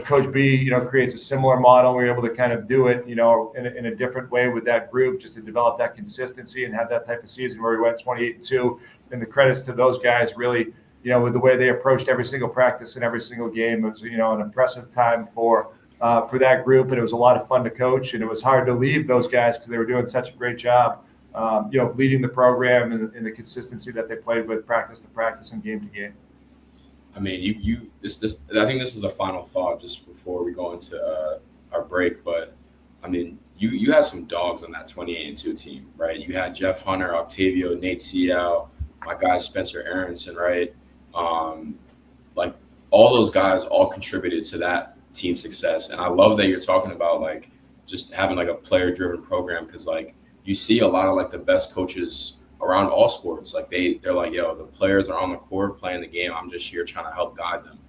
Coach B, creates a similar model. We were able to kind of do it, in a different way with that group, just to develop that consistency and have that type of season where we went 28-2. And the credits to those guys really, with the way they approached every single practice and every single game. It was, an impressive time for that group, and it was a lot of fun to coach, and it was hard to leave those guys because they were doing such a great job. leading the program and the consistency that they played with practice to practice and game to game. I mean, this I think this is the final thought just before we go into our break. But I mean, you had some dogs on that 28-2 team, right? You had Jeff Hunter, Octavio, Nate Seau, my guy Spencer Aronson, right? Like all those guys all contributed to that team success, and I love that you're talking about like just having like a player-driven program, because like you see a lot of like the best coaches around all sports, like they're like, yo, the players are on the court playing the game. I'm just here trying to help guide them,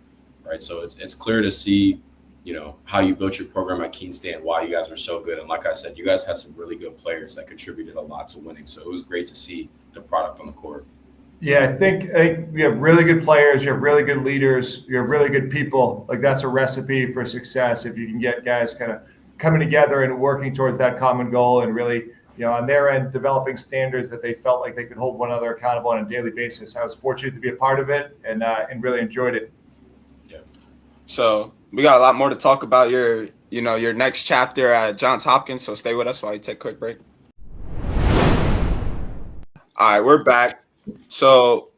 right? So it's clear to see, how you built your program at Keene State and why you guys were so good. And like I said, you guys had some really good players that contributed a lot to winning. So it was great to see the product on the court. Yeah, I think you have really good players, you have really good leaders, you have really good people. Like that's a recipe for success if you can get guys kind of coming together and working towards that common goal and really, on their end, developing standards that they felt like they could hold one another accountable on a daily basis. I was fortunate to be a part of it and really enjoyed it. Yeah. So we got a lot more to talk about your next chapter at Johns Hopkins. So stay with us while you take a quick break. All right, we're back. So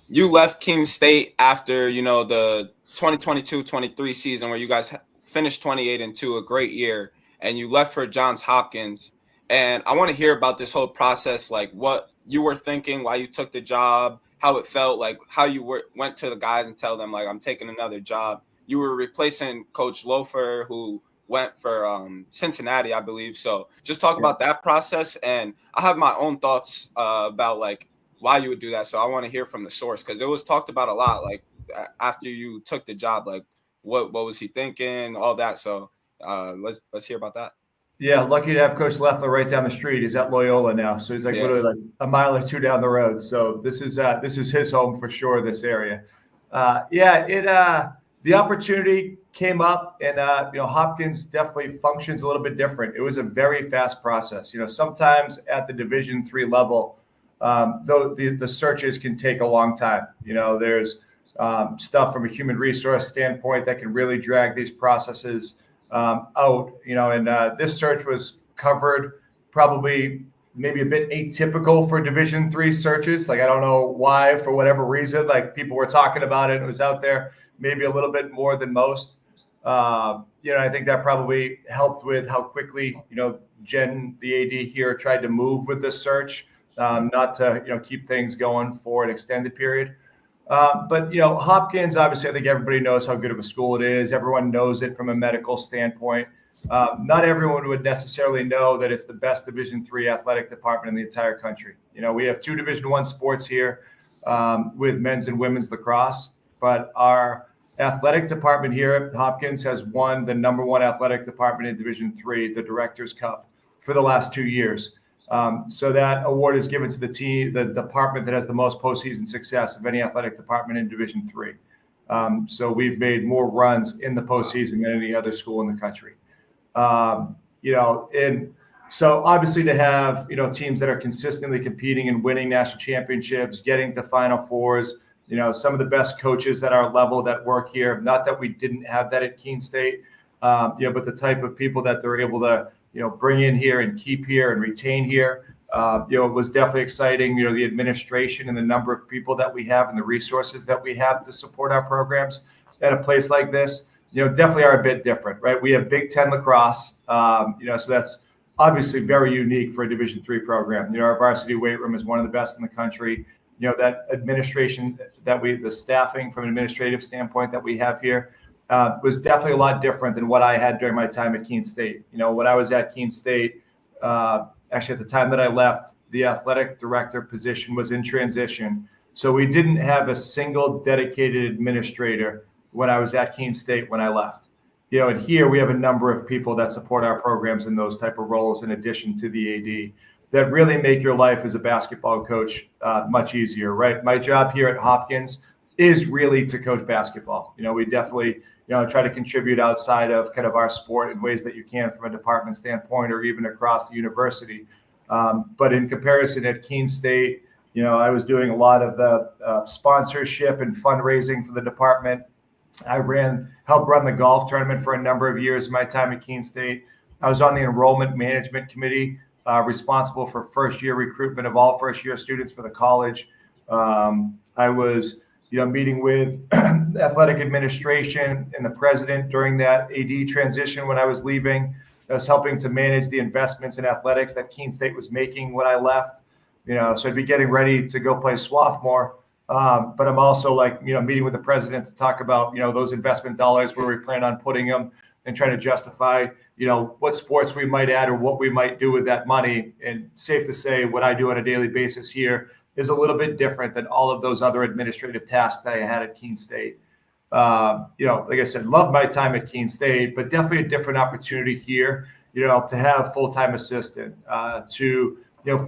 you left Keene State after, the 2022-23 season where you guys finished 28-2, a great year, and you left for Johns Hopkins. And I want to hear about this whole process, like what you were thinking, why you took the job, how it felt, like how you went to the guys and tell them, like, I'm taking another job. You were replacing Coach Lofer, who went for Cincinnati, I believe. So just talk about that process. And I have my own thoughts about, like, why you would do that. So I want to hear from the source, because it was talked about a lot, like after you took the job, like what was he thinking, all that. So let's hear about that. Yeah, lucky to have Coach Leffler right down the street. He's at Loyola now, so he's literally like a mile or two down the road. So this is his home for sure. This area, the opportunity came up, and Hopkins definitely functions a little bit different. It was a very fast process. Sometimes at the Division III level, though the searches can take a long time. There's stuff from a human resource standpoint that can really drag these processes out, and this search was covered probably maybe a bit atypical for Division III searches. Like, I don't know why, for whatever reason, like people were talking about it and it was out there maybe a little bit more than most. I think that probably helped with how quickly, Jen, the AD here, tried to move with this search, not to, keep things going for an extended period. But Hopkins, obviously, I think everybody knows how good of a school it is. Everyone knows it from a medical standpoint. Not everyone would necessarily know that it's the best Division III athletic department in the entire country. We have 2 Division I sports here with men's and women's lacrosse, but our athletic department here at Hopkins has won the #1 athletic department in Division III, the Directors' Cup, for the last 2 years. So that award is given to the department that has the most postseason success of any athletic department in Division III. So we've made more runs in the postseason than any other school in the country. And so obviously to have, teams that are consistently competing and winning national championships, getting to Final Fours, some of the best coaches at our level that work here, not that we didn't have that at Keene State, but the type of people that they're able to, bring in here and keep here and retain here, it was definitely exciting. The administration and the number of people that we have and the resources that we have to support our programs at a place like this, definitely are a bit different, right? We have Big Ten lacrosse, so that's obviously very unique for a Division III program. Our varsity weight room is one of the best in the country. That administration the staffing from an administrative standpoint that we have here, was definitely a lot different than what I had during my time at Keene State. When I was at Keene State, actually at the time that I left, the athletic director position was in transition. So we didn't have a single dedicated administrator when I was at Keene State when I left. And here we have a number of people that support our programs in those type of roles in addition to the AD that really make your life as a basketball coach much easier, right? My job here at Hopkins is really to coach basketball. We definitely, try to contribute outside of kind of our sport in ways that you can from a department standpoint or even across the university. But in comparison at Keene State, I was doing a lot of the sponsorship and fundraising for the department. I helped run the golf tournament for a number of years in my time at Keene State. I was on the enrollment management committee responsible for first-year recruitment of all first-year students for the college. I was, meeting with athletic administration and the president during that AD transition when I was leaving. I was helping to manage the investments in athletics that Keene State was making when I left. So I'd be getting ready to go play Swarthmore. But I'm also meeting with the president to talk about, those investment dollars, where we plan on putting them, and trying to justify, what sports we might add or what we might do with that money. And safe to say, what I do on a daily basis here is a little bit different than all of those other administrative tasks that I had at Keene State. Like I said, love my time at Keene State, but definitely a different opportunity here, to have full-time assistant, to,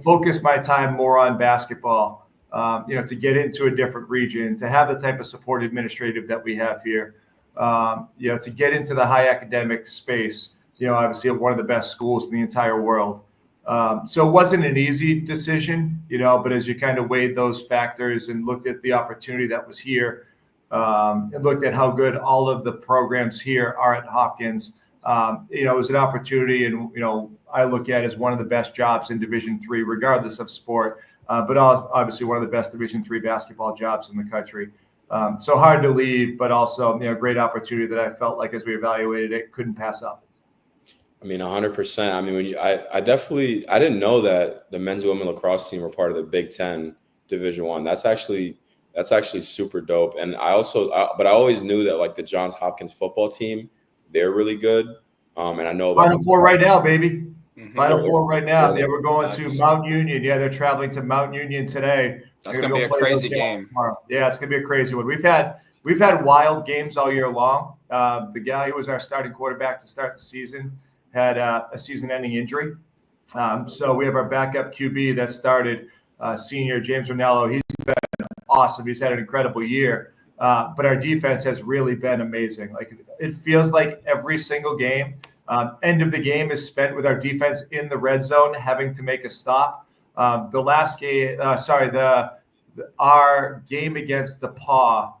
focus my time more on basketball, to get into a different region, to have the type of support administrative that we have here, to get into the high academic space, obviously at one of the best schools in the entire world. So it wasn't an easy decision, but as you kind of weighed those factors and looked at the opportunity that was here, and looked at how good all of the programs here are at Hopkins, it was an opportunity, and, I look at it as one of the best jobs in Division III, regardless of sport, but obviously one of the best Division III basketball jobs in the country. So hard to leave, but also, great opportunity that I felt like as we evaluated it, couldn't pass up. 100%. I mean, I didn't know that the men's and women lacrosse team were part of the Big Ten Division I. That's actually super dope. And but I always knew that the Johns Hopkins football team, they're really good. And I know about Final Four right now, baby. Mhm. Final Four right now. Yeah. Yeah, we're going to Mount Union. Yeah, they're traveling to Mount Union today. That's gonna be a crazy game tomorrow. Yeah, it's gonna be a crazy one. We've had wild games all year long. The guy who was our starting quarterback to start the season had a season-ending injury. So we have our backup QB that started, senior James Ranello. He's been awesome. He's had an incredible year. But our defense has really been amazing. It feels like every single game, end of the game is spent with our defense in the red zone, having to make a stop. The last game, our game against the Paw,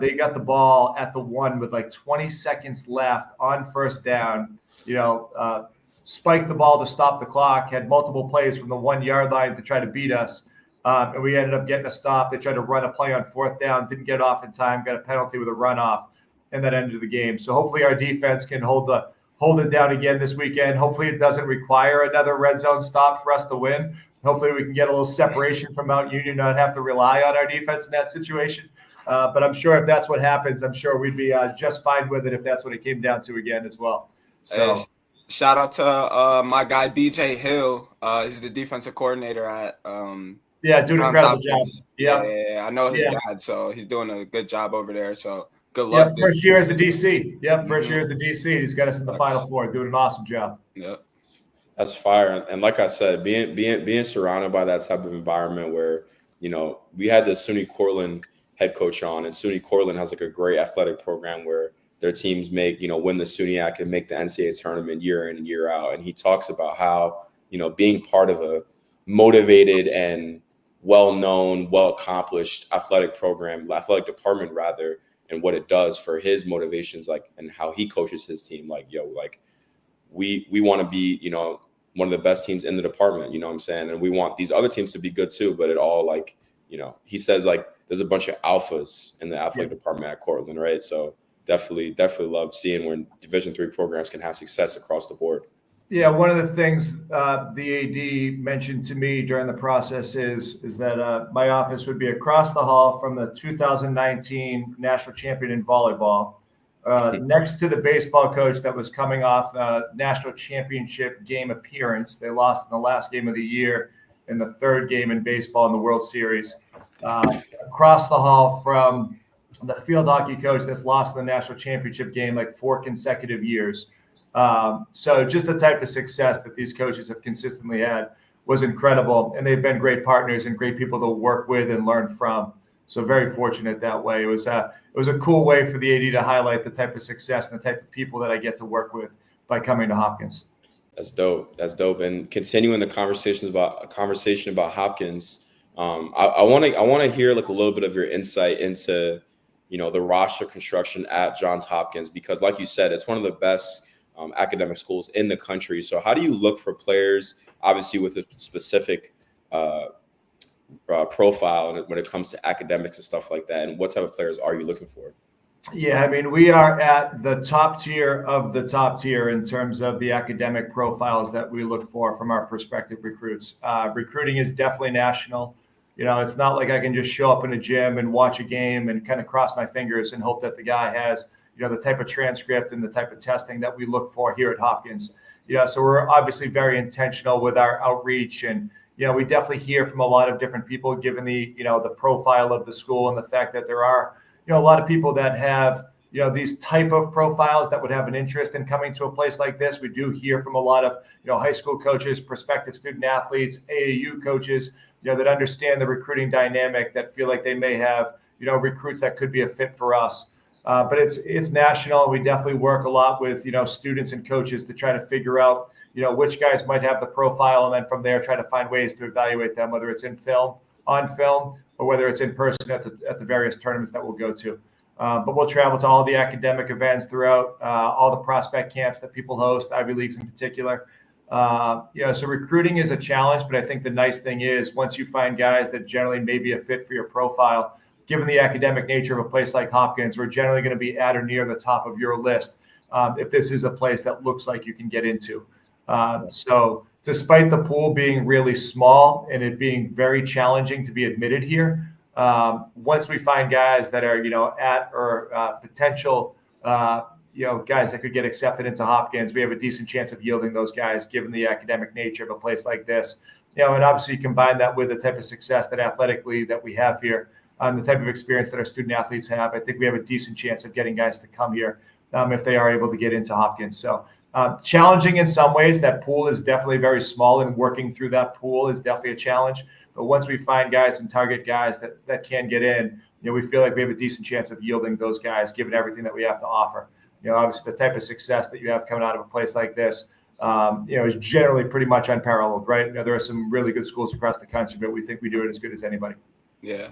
they got the ball at the 1 with 20 seconds left on first down. Spiked the ball to stop the clock, had multiple plays from the 1-yard line to try to beat us. And we ended up getting a stop. They tried to run a play on fourth down, didn't get off in time, got a penalty with a runoff, and that ended the game. So hopefully our defense can hold it down again this weekend. Hopefully it doesn't require another red zone stop for us to win. Hopefully we can get a little separation from Mount Union, not have to rely on our defense in that situation. But I'm sure if that's what happens, I'm sure we'd be just fine with it if that's what it came down to again as well. So. Hey, shout out to my guy BJ Hill. He's the defensive coordinator at doing an incredible job. Yeah, I know his dad, so he's doing a good job over there. So good luck. Yeah, first year as the DC. Yep, first year as the DC. He's got us in the Final Four, doing an awesome job. Yep. That's fire. And like I said, being surrounded by that type of environment where, we had the SUNY Cortland head coach on, and SUNY Cortland has a great athletic program where their teams win the SUNYAC and make the NCAA tournament year in and year out. And he talks about how, being part of a motivated and well-known, well-accomplished athletic department rather, and what it does for his motivations, and how he coaches his team. We want to be, one of the best teams in the department, you know what I'm saying? And we want these other teams to be good too, but it all he says there's a bunch of alphas in the athletic department at Cortland, right? So definitely love seeing when Division III programs can have success across the board. Yeah, one of the things the AD mentioned to me during the process is that my office would be across the hall from the 2019 national champion in volleyball, next to the baseball coach that was coming off a national championship game appearance. They lost in the last game of the year in the third game in baseball in the World Series. Across the hall from the field hockey coach that's lost in the national championship game 4 consecutive years. So just the type of success that these coaches have consistently had was incredible, and they've been great partners and great people to work with and learn from. So very fortunate that way. It was a cool way for the AD to highlight the type of success and the type of people that I get to work with by coming to Hopkins. That's dope. And continuing the conversation about Hopkins, I want to hear a little bit of your insight into the roster construction at Johns Hopkins, because like you said, it's one of the best academic schools in the country. So how do you look for players, obviously with a specific profile when it comes to academics and stuff like that? And what type of players are you looking for? Yeah, I mean, we are at the top tier of the top tier in terms of the academic profiles that we look for from our prospective recruits. Recruiting is definitely national. You know, it's not like I can just show up in a gym and watch a game and kind of cross my fingers and hope that the guy has, you know, the type of transcript and the type of testing that we look for here at Hopkins. Yeah, so we're obviously very intentional with our outreach, and you know, we definitely hear from a lot of different people, given the, you know, the profile of the school and the fact that there are, you know, a lot of people that have, you know, these type of profiles that would have an interest in coming to a place like this. We do hear from a lot of, you know, high school coaches, prospective student athletes, AAU coaches, you know, that understand the recruiting dynamic, that feel like they may have, you know, recruits that could be a fit for us. But it's national. We definitely work a lot with, you know, students and coaches to try to figure out, you know, which guys might have the profile, and then from there try to find ways to evaluate them, whether it's in film, on film, or whether it's in person at the various tournaments that we'll go to. But we'll travel to all the academic events throughout, all the prospect camps that people host, Ivy Leagues in particular. You know, so recruiting is a challenge, but I think the nice thing is once you find guys that generally may be a fit for your profile, given the academic nature of a place like Hopkins, we're generally going to be at or near the top of your list if this is a place that looks like you can get into. So despite the pool being really small and it being very challenging to be admitted here, once we find guys that are, you know, at or potential, you know, guys that could get accepted into Hopkins, we have a decent chance of yielding those guys, given the academic nature of a place like this. You know, and obviously you combine that with the type of success that athletically that we have here, the type of experience that our student athletes have. I think we have a decent chance of getting guys to come here if they are able to get into Hopkins. So challenging in some ways. That pool is definitely very small, and working through that pool is definitely a challenge. But once we find guys and target guys that can get in, you know, we feel like we have a decent chance of yielding those guys, given everything that we have to offer. You know, obviously the type of success that you have coming out of a place like this, you know, is generally pretty much unparalleled, right? You know, there are some really good schools across the country, but we think we do it as good as anybody. Yeah.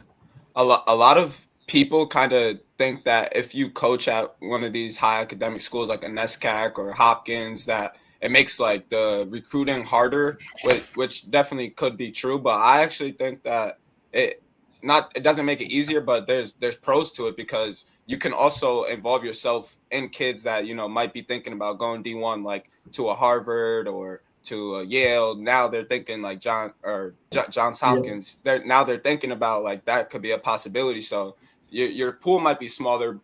A lot of people kind of think that if you coach at one of these high academic schools like a NESCAC or Hopkins, that it makes like the recruiting harder, which definitely could be true. But I actually think that it doesn't make it easier, but there's pros to it, because you can also involve yourself in kids that, you know, might be thinking about going D1, like to a Harvard or to a Yale. Now they're thinking like Johns Hopkins. Yeah. They're thinking about like that could be a possibility. So your pool might be smaller,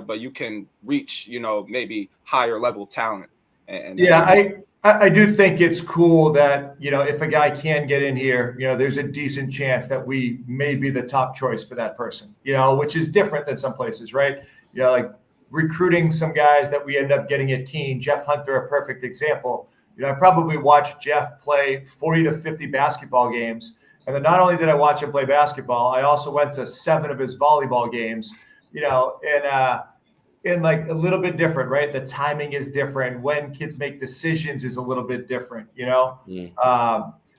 but you can reach, you know, maybe higher level talent. And yeah, I do think it's cool that, you know, if a guy can get in here, you know, there's a decent chance that we may be the top choice for that person, you know, which is different than some places, right? You know, like recruiting some guys that we end up getting at Keene, Jeff Hunter, a perfect example. You know, I probably watched Jeff play 40 to 50 basketball games. And then not only did I watch him play basketball, I also went to 7 of his volleyball games, you know, and like a little bit different, right? The timing is different. When kids make decisions is a little bit different, you know?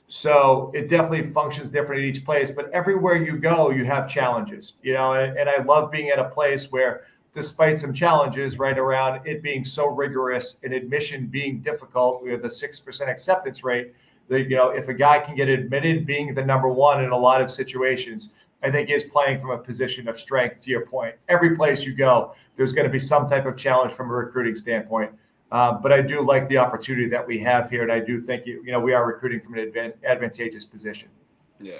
So it definitely functions different at each place, but everywhere you go, you have challenges, you know? And I love being at a place where, despite some challenges right around it being so rigorous and admission being difficult, we have the 6% acceptance rate, that, you know, if a guy can get admitted, being the number one in a lot of situations, I think is playing from a position of strength. To your point, every place you go, there's going to be some type of challenge from a recruiting standpoint. But I do like the opportunity that we have here, and I do think, you know, we are recruiting from an advantageous position. Yeah.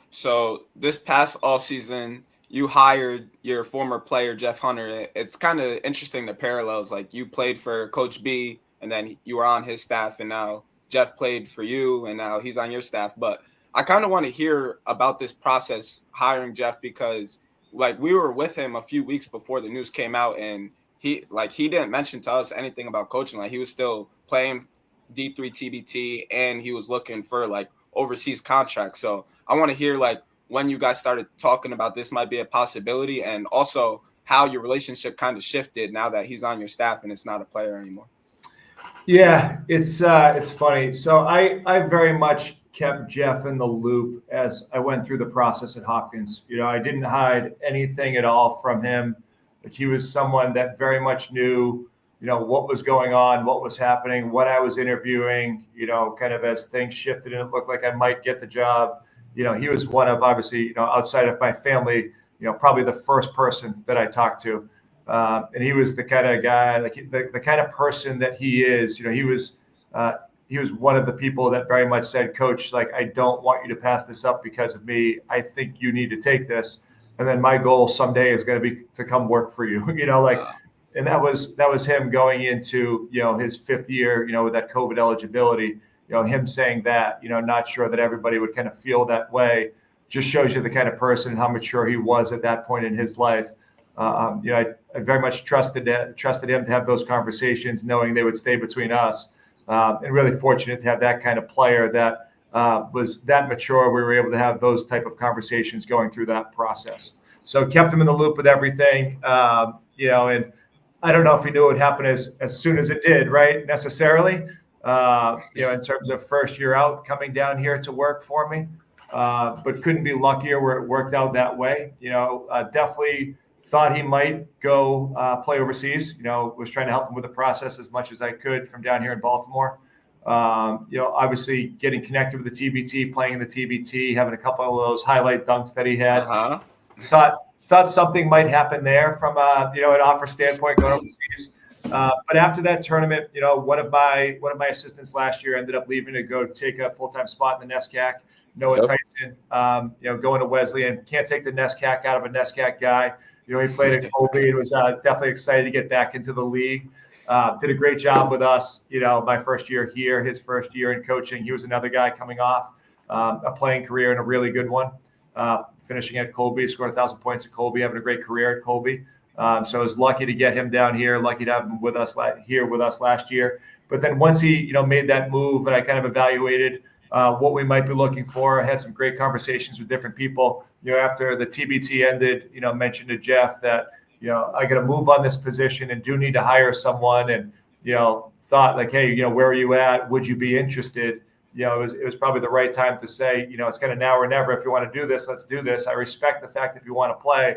So this past all season, you hired your former player, Jeff Hunter. It's kind of interesting, the parallels. Like, you played for Coach B, and then you were on his staff, and now Jeff played for you, and now he's on your staff. But I kind of want to hear about this process hiring Jeff, because like we were with him a few weeks before the news came out, and he didn't mention to us anything about coaching. Like, he was still playing D3 TBT, and he was looking for like overseas contracts. So I want to hear like when you guys started talking about this might be a possibility, and also how your relationship kind of shifted now that he's on your staff and it's not a player anymore. Yeah, it's funny. So I very much kept Jeff in the loop as I went through the process at Hopkins. You know, I didn't hide anything at all from him. Like, he was someone that very much knew what was going on, what was happening, what I was interviewing, kind of as things shifted and it looked like I might get the job. He was one of, obviously, outside of my family, probably the first person that I talked to. And he was the kind of guy, like the kind of person that he is. He was one of the people that very much said, Coach, like, I don't want you to pass this up because of me. I think you need to take this. And then my goal someday is going to be to come work for you, and that was him going into, his 5th year, with that COVID eligibility, him saying that, not sure that everybody would kind of feel that way, just shows you the kind of person and how mature he was at that point in his life. I very much trusted him to have those conversations, knowing they would stay between us, and really fortunate to have that kind of player that was that mature. We were able to have those type of conversations going through that process. So kept him in the loop with everything, and I don't know if he knew it would happen as soon as it did, right? Necessarily, in terms of first year out coming down here to work for me, but couldn't be luckier where it worked out that way. Definitely thought he might go play overseas. Was trying to help him with the process as much as I could from down here in Baltimore. Obviously getting connected with the TBT, playing in the TBT, having a couple of those highlight dunks that he had. Thought something might happen there from an offer standpoint going overseas. But after that tournament, one of my assistants last year ended up leaving to go take a full-time spot in the NESCAC. Noah Tyson, going to Wesleyan. Can't take the NESCAC out of a NESCAC guy. He played at Colby and was definitely excited to get back into the league. Did a great job with us, my first year here, his first year in coaching. He was another guy coming off a playing career and a really good one. Finishing at Colby, scored 1,000 points at Colby, having a great career at Colby. So I was lucky to get him down here, lucky to have him with us here with us last year. But then once he, made that move and I kind of evaluated what we might be looking for, I had some great conversations with different people. After the TBT ended, mentioned to Jeff that, I got to move on this position and do need to hire someone, and, thought like, hey, where are you at? Would you be interested? It was probably the right time to say, it's kind of now or never. If you want to do this, let's do this. I respect the fact if you want to play.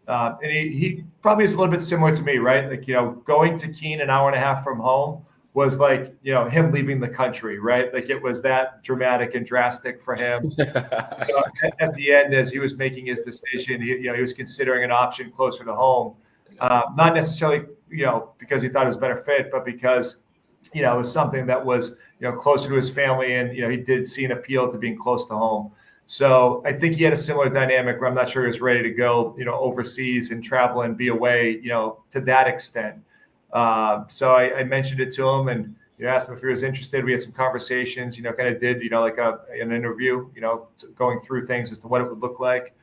And he probably is a little bit similar to me, right? Like, going to Keene an hour and a half from home was like, him leaving the country, right? Like, it was that dramatic and drastic for him. At the end, as he was making his decision, he was considering an option closer to home. Not necessarily, because he thought it was a better fit, but because, it was something that was, closer to his family, and, he did see an appeal to being close to home. So I think he had a similar dynamic where I'm not sure he was ready to go, overseas and travel and be away, to that extent. So I mentioned it to him and asked him if he was interested. We had some conversations, kind of did, like an interview, going through things as to what it would look like.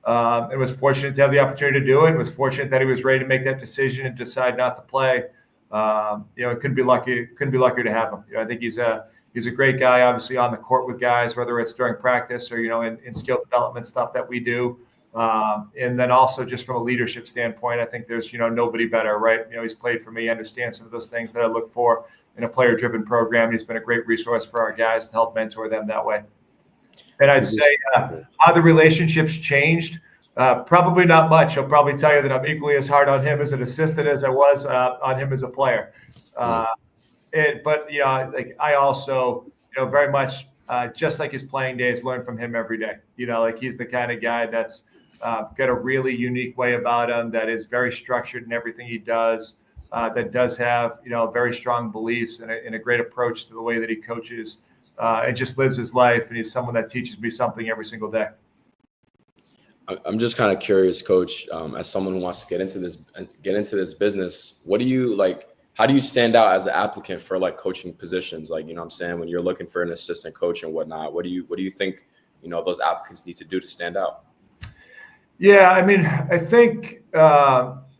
And was fortunate to have the opportunity to do it. Was fortunate that he was ready to make that decision and decide not to play. Couldn't be lucky to have him. I think he's a great guy, obviously on the court with guys, whether it's during practice or, in skill development stuff that we do. And then also just from a leadership standpoint, I think there's, nobody better, right? He's played for me, understands some of those things that I look for in a player-driven program. He's been a great resource for our guys to help mentor them that way. And I'd say how the relationship's changed, probably not much. He'll probably tell you that I'm equally as hard on him as an assistant as I was on him as a player. But like I also, very much just like his playing days, learn from him every day. Like he's the kind of guy that's got a really unique way about him that is very structured in everything he does. That does have very strong beliefs and a great approach to the way that he coaches. And just lives his life, and he's someone that teaches me something every single day. I'm just kind of curious, Coach, as someone who wants to get into this business, what do you like? How do you stand out as an applicant for like coaching positions? Like, what I'm saying, when you're looking for an assistant coach and whatnot, what do you think, those applicants need to do to stand out? Yeah, I mean, I think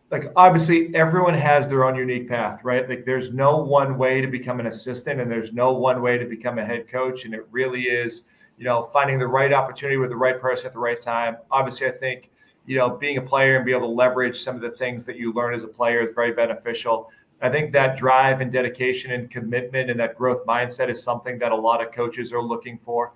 like obviously everyone has their own unique path, right? Like there's no one way to become an assistant and there's no one way to become a head coach. And it really is, finding the right opportunity with the right person at the right time. Obviously, I think, being a player and be able to leverage some of the things that you learn as a player is very beneficial. I think that drive and dedication and commitment and that growth mindset is something that a lot of coaches are looking for.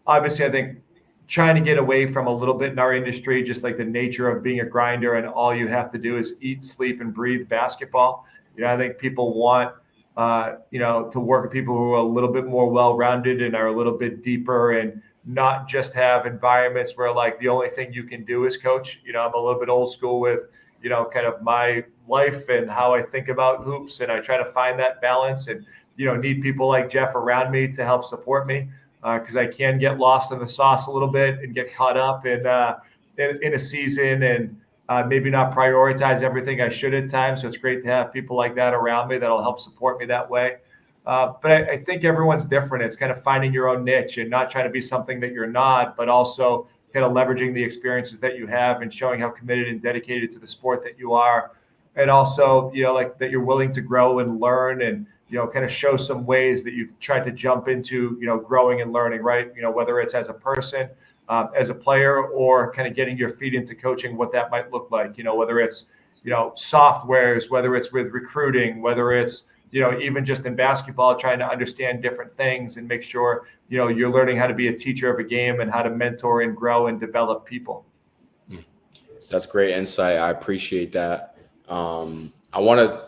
Obviously, I think trying to get away from a little bit in our industry, just like the nature of being a grinder and all you have to do is eat, sleep, and breathe basketball. I think people want, to work with people who are a little bit more well-rounded and are a little bit deeper and not just have environments where like the only thing you can do is coach. I'm a little bit old school with, kind of my life and how I think about hoops. And I try to find that balance and, need people like Jeff around me to help support me. Because I can get lost in the sauce a little bit and get caught up in a season and maybe not prioritize everything I should at times. So it's great to have people like that around me that'll help support me that way. But I think everyone's different. It's kind of finding your own niche and not trying to be something that you're not, but also kind of leveraging the experiences that you have and showing how committed and dedicated to the sport that you are. And also, like that you're willing to grow and learn and, kind of show some ways that you've tried to jump into, growing and learning, right? Whether it's as a person, as a player, or kind of getting your feet into coaching, what that might look like, whether it's, softwares, whether it's with recruiting, whether it's, even just in basketball, trying to understand different things and make sure, you're learning how to be a teacher of a game and how to mentor and grow and develop people. That's great insight. I appreciate that. I want to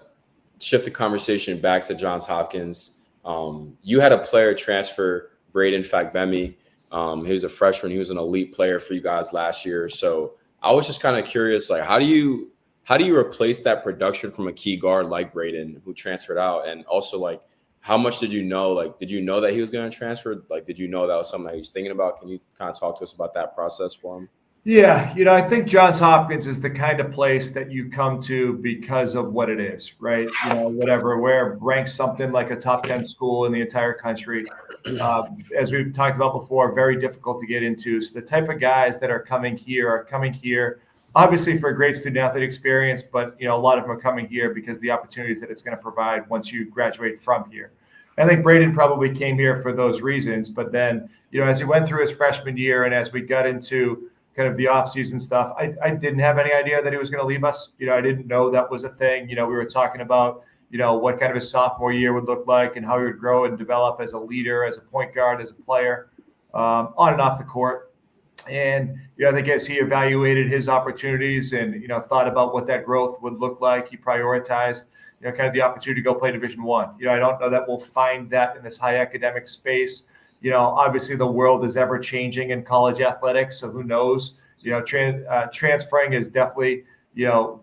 shift the conversation back to Johns Hopkins. You had a player transfer, Brayden Fagbemi. He was a freshman. He was an elite player for you guys last year. So I was just kind of curious, like, how do you replace that production from a key guard like Brayden who transferred out? And also, like, how much did you know? Like, did you know that he was going to transfer? Like, did you know that was something that he was thinking about? Can you kind of talk to us about that process for him? Yeah, I think Johns Hopkins is the kind of place that you come to because of what it is, right? Where ranks something like a top 10 school in the entire country. As we've talked about before, very difficult to get into. So the type of guys that are coming here obviously for a great student athlete experience, but a lot of them are coming here because of the opportunities that it's going to provide once you graduate from here. I think Brayden probably came here for those reasons, but then, as he went through his freshman year and as we got into kind of the off-season stuff, I didn't have any idea that he was going to leave us. I didn't know that was a thing. We were talking about, what kind of his sophomore year would look like and how he would grow and develop as a leader, as a point guard, as a player, on and off the court. And, I think as he evaluated his opportunities and, thought about what that growth would look like, he prioritized, kind of the opportunity to go play Division I. I don't know that we'll find that in this high academic space. Obviously the world is ever changing in college athletics. So who knows, transferring is definitely,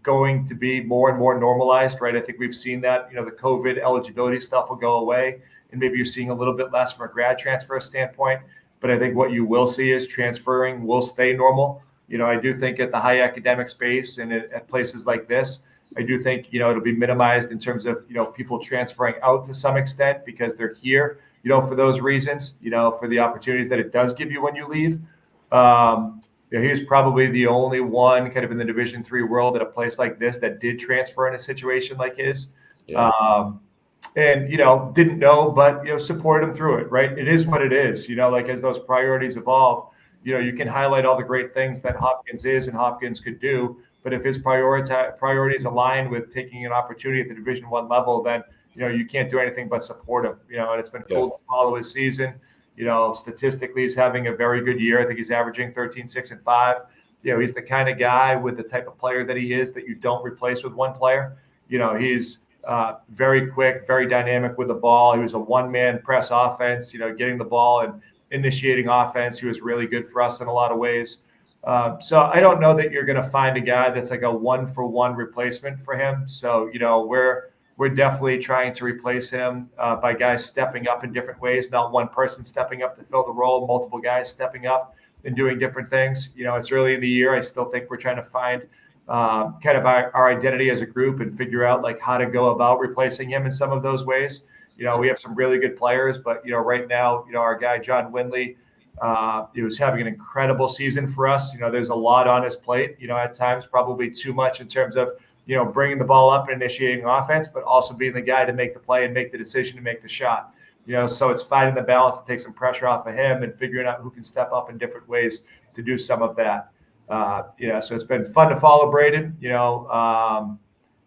going to be more and more normalized, right? I think we've seen that, the COVID eligibility stuff will go away and maybe you're seeing a little bit less from a grad transfer standpoint. But I think what you will see is transferring will stay normal. I do think at the high academic space and at places like this, I do think, it'll be minimized in terms of, people transferring out to some extent because they're here, for those reasons, for the opportunities that it does give you when you leave. He's probably the only one kind of in the Division III world at a place like this that did transfer in a situation like his. Yeah. And, didn't know, but, supported him through it, right? It is what it is, like as those priorities evolve, you can highlight all the great things that Hopkins is and Hopkins could do. But if his priorities align with taking an opportunity at the Division I level, then, you can't do anything but support him, and it's been cool to follow his season. Statistically, he's having a very good year. I think he's averaging 13, 6, and 5. He's the kind of guy with the type of player that he is that you don't replace with one player. He's very quick, very dynamic with the ball. He was a one-man press offense, getting the ball and initiating offense. He was really good for us in a lot of ways. So I don't know that you're going to find a guy that's like a one-for-one replacement for him. So, we're definitely trying to replace him by guys stepping up in different ways, not one person stepping up to fill the role, multiple guys stepping up and doing different things. It's early in the year. I still think we're trying to find kind of our identity as a group and figure out like how to go about replacing him in some of those ways. We have some really good players, but, right now, our guy, John Windley, he was having an incredible season for us. There's a lot on his plate, at times probably too much in terms of, bringing the ball up and initiating offense, but also being the guy to make the play and make the decision to make the shot. So it's finding the balance to take some pressure off of him and figuring out who can step up in different ways to do some of that. So it's been fun to follow Brayden,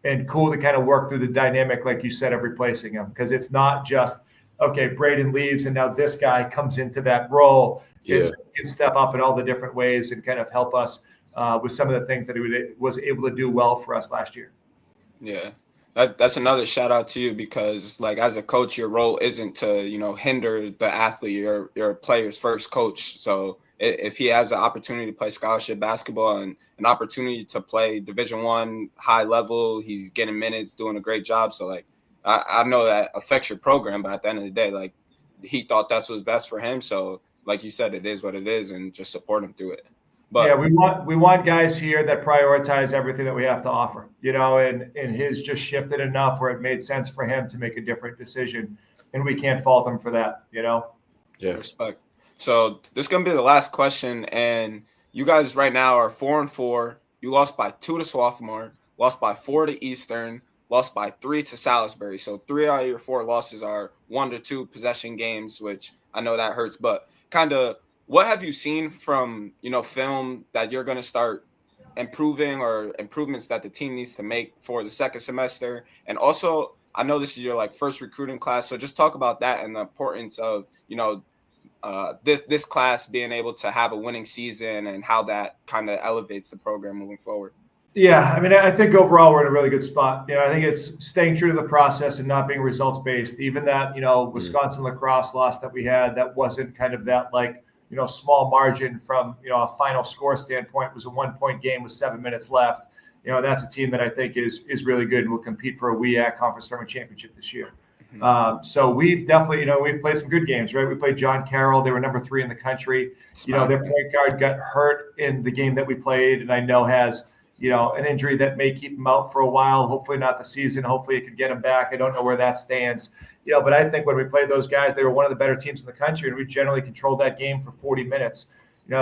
and cool to kind of work through the dynamic, like you said, of replacing him. Because it's not just, okay, Brayden leaves and now this guy comes into that role. Yeah. It's can step up in all the different ways and kind of help us with some of the things that he was able to do well for us last year. Yeah. That's another shout out to you, because like as a coach, your role isn't to, hinder the athlete. You're a player's first coach. So if he has an opportunity to play scholarship basketball and an opportunity to play Division I high level, he's getting minutes, doing a great job. So like I know that affects your program, but at the end of the day, like he thought that's what's best for him. So like you said, it is what it is, and just support him through it. But yeah, we want guys here that prioritize everything that we have to offer, and his just shifted enough where it made sense for him to make a different decision, and we can't fault him for that, Yeah. Respect. So this is gonna be the last question, and you guys right now are 4-4. You lost by 2 to Swarthmore, lost by 4 to Eastern, lost by 3 to Salisbury. So 3 out of your 4 losses are 1 to 2 possession games, which I know that hurts, but kind of what have you seen from, film that you're going to start improving, or improvements that the team needs to make for the second semester? And also, I know this is your first recruiting class, so just talk about that and the importance of, this class being able to have a winning season and how that kind of elevates the program moving forward. Yeah, I mean, I think overall we're in a really good spot. I think it's staying true to the process and not being results based. Even that, Wisconsin lacrosse loss that we had, that wasn't kind of that small margin from, a final score standpoint. It was a 1-point game with 7 minutes left. That's a team that I think is really good and will compete for a WEAC Conference Tournament Championship this year. So we've definitely, we've played some good games, right? We played John Carroll. They were number 3 in the country. Their point guard got hurt in the game that we played, and I know has, an injury that may keep him out for a while. Hopefully not the season. Hopefully it could get him back. I don't know where that stands. But I think when we played those guys, they were one of the better teams in the country, and we generally controlled that game for 40 minutes.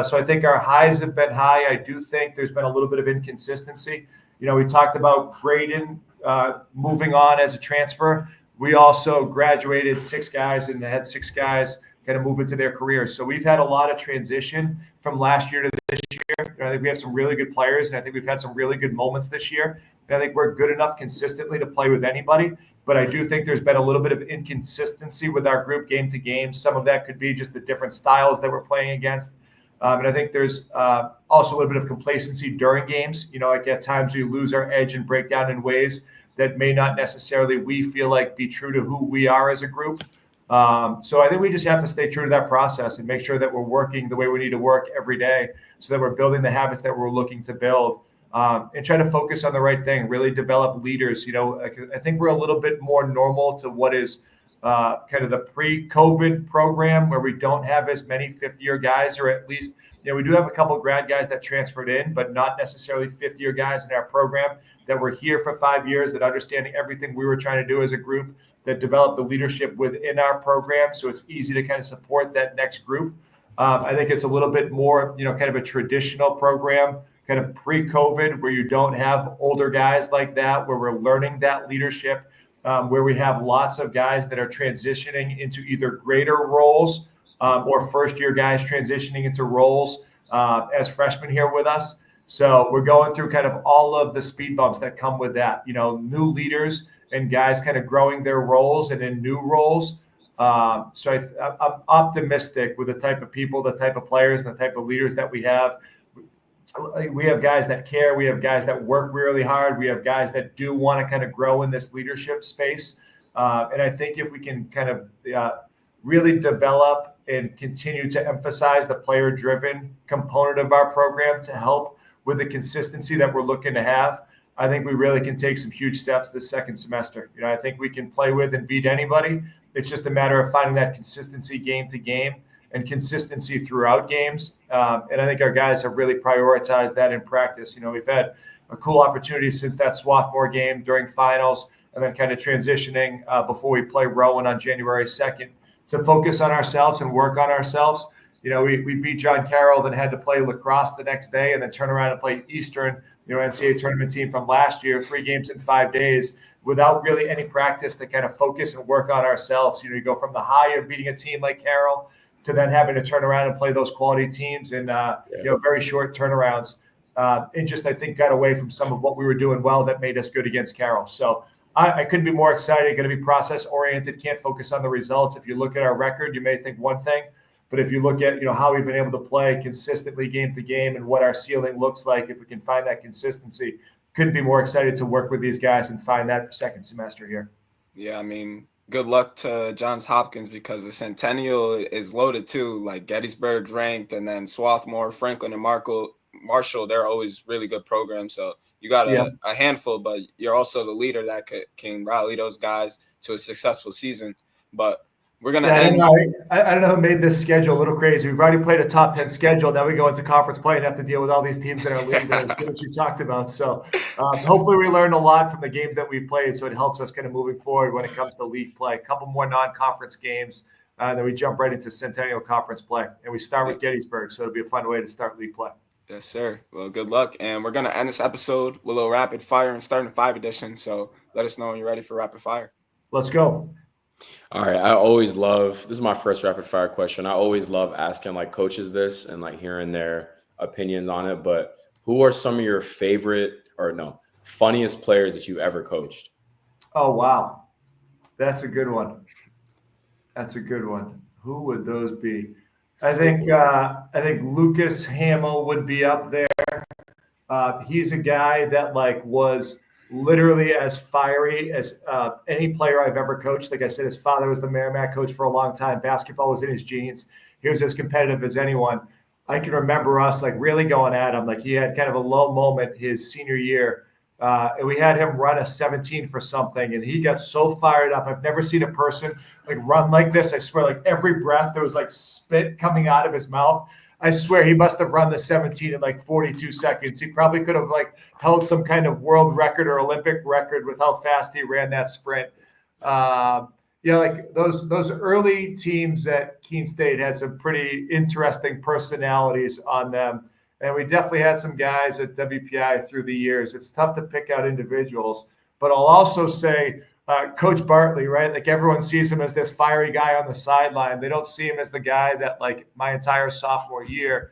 So I think our highs have been high. I do think there's been a little bit of inconsistency. We talked about Brayden moving on as a transfer. We also graduated 6 guys and had 6 guys kind of move into their careers. So we've had a lot of transition from last year to this year. I think we have some really good players, and I think we've had some really good moments this year. And I think we're good enough consistently to play with anybody. But I do think there's been a little bit of inconsistency with our group game to game. Some of that could be just the different styles that we're playing against. And I think there's also a little bit of complacency during games. At times we lose our edge and break down in ways that may not necessarily, we feel like, be true to who we are as a group. So I think we just have to stay true to that process and make sure that we're working the way we need to work every day, so that we're building the habits that we're looking to build, and try to focus on the right thing, really develop leaders. I think we're a little bit more normal to what is kind of the pre-COVID program, where we don't have as many fifth-year guys, or at least, we do have a couple of grad guys that transferred in, but not necessarily fifth-year guys in our program that were here for 5 years, that understanding everything we were trying to do as a group, that developed the leadership within our program. So it's easy to kind of support that next group. I think it's a little bit more, kind of a traditional program, kind of pre-COVID, where you don't have older guys like that, where we're learning that leadership, where we have lots of guys that are transitioning into either greater roles or first-year guys transitioning into roles as freshmen here with us. So we're going through kind of all of the speed bumps that come with that, new leaders and guys kind of growing their roles and in new roles. So I'm optimistic with the type of people, the type of players, and the type of leaders that we have. We have guys that care. We have guys that work really hard. We have guys that do want to kind of grow in this leadership space. And I think if we can kind of really develop and continue to emphasize the player-driven component of our program to help with the consistency that we're looking to have, I think we really can take some huge steps this second semester. I think we can play with and beat anybody. It's just a matter of finding that consistency game to game and consistency throughout games. And I think our guys have really prioritized that in practice. We've had a cool opportunity since that Swarthmore game during finals, and then kind of transitioning before we play Rowan on January 2nd to focus on ourselves and work on ourselves. We beat John Carroll, then had to play lacrosse the next day, and then turn around and play Eastern, NCAA tournament team from last year, 3 games in 5 days, without really any practice to kind of focus and work on ourselves. You go from the high of beating a team like Carroll to then having to turn around and play those quality teams in very short turnarounds. And just, I think, got away from some of what we were doing well that made us good against Carroll. So I couldn't be more excited. Going to be process oriented. Can't focus on the results. If you look at our record, you may think one thing, But if you look at, how we've been able to play consistently game to game and what our ceiling looks like, if we can find that consistency, couldn't be more excited to work with these guys and find that for second semester here. Yeah, I mean, good luck to Johns Hopkins because the Centennial is loaded too. Like Gettysburg's ranked, and then Swarthmore, Franklin, and Marshall, they're always really good programs. So you got a handful, but you're also the leader that can rally those guys to a successful season. But we're going to end. I don't know who made this schedule a little crazy. We've already played a top 10 schedule. Now we go into conference play and have to deal with all these teams that are leading that you talked about. So hopefully we learned a lot from the games that we've played, so it helps us kind of moving forward when it comes to league play. A couple more non-conference games, then we jump right into Centennial conference play. And we start with Gettysburg, so it'll be a fun way to start league play. Yes, sir. Well, good luck. And we're going to end this episode with a little rapid fire and starting 5 edition. So let us know when you're ready for rapid fire. Let's go. All right. I always love, this is my first rapid fire question. I always love asking like coaches this and like hearing their opinions on it. But who are some of your funniest players that you've ever coached? Oh, wow. That's a good one. Who would those be? I think Lucas Hamill would be up there. He's a guy that was literally as fiery as any player I've ever coached. Like I said, his father was the Merrimack coach for a long time. Basketball was in his genes. He was as competitive as anyone. I can remember us really going at him. He had kind of a low moment his senior year. And we had him run a 17 for something, and he got so fired up. I've never seen a person run like this. I swear, every breath there was spit coming out of his mouth. I swear he must have run the 17 in 42 seconds. He probably could have held some kind of world record or Olympic record with how fast he ran that sprint. Those early teams at Keene State had some pretty interesting personalities on them. And we definitely had some guys at WPI through the years. It's tough to pick out individuals, but I'll also say Coach Bartley, right? Everyone sees him as this fiery guy on the sideline. They don't see him as the guy that my entire sophomore year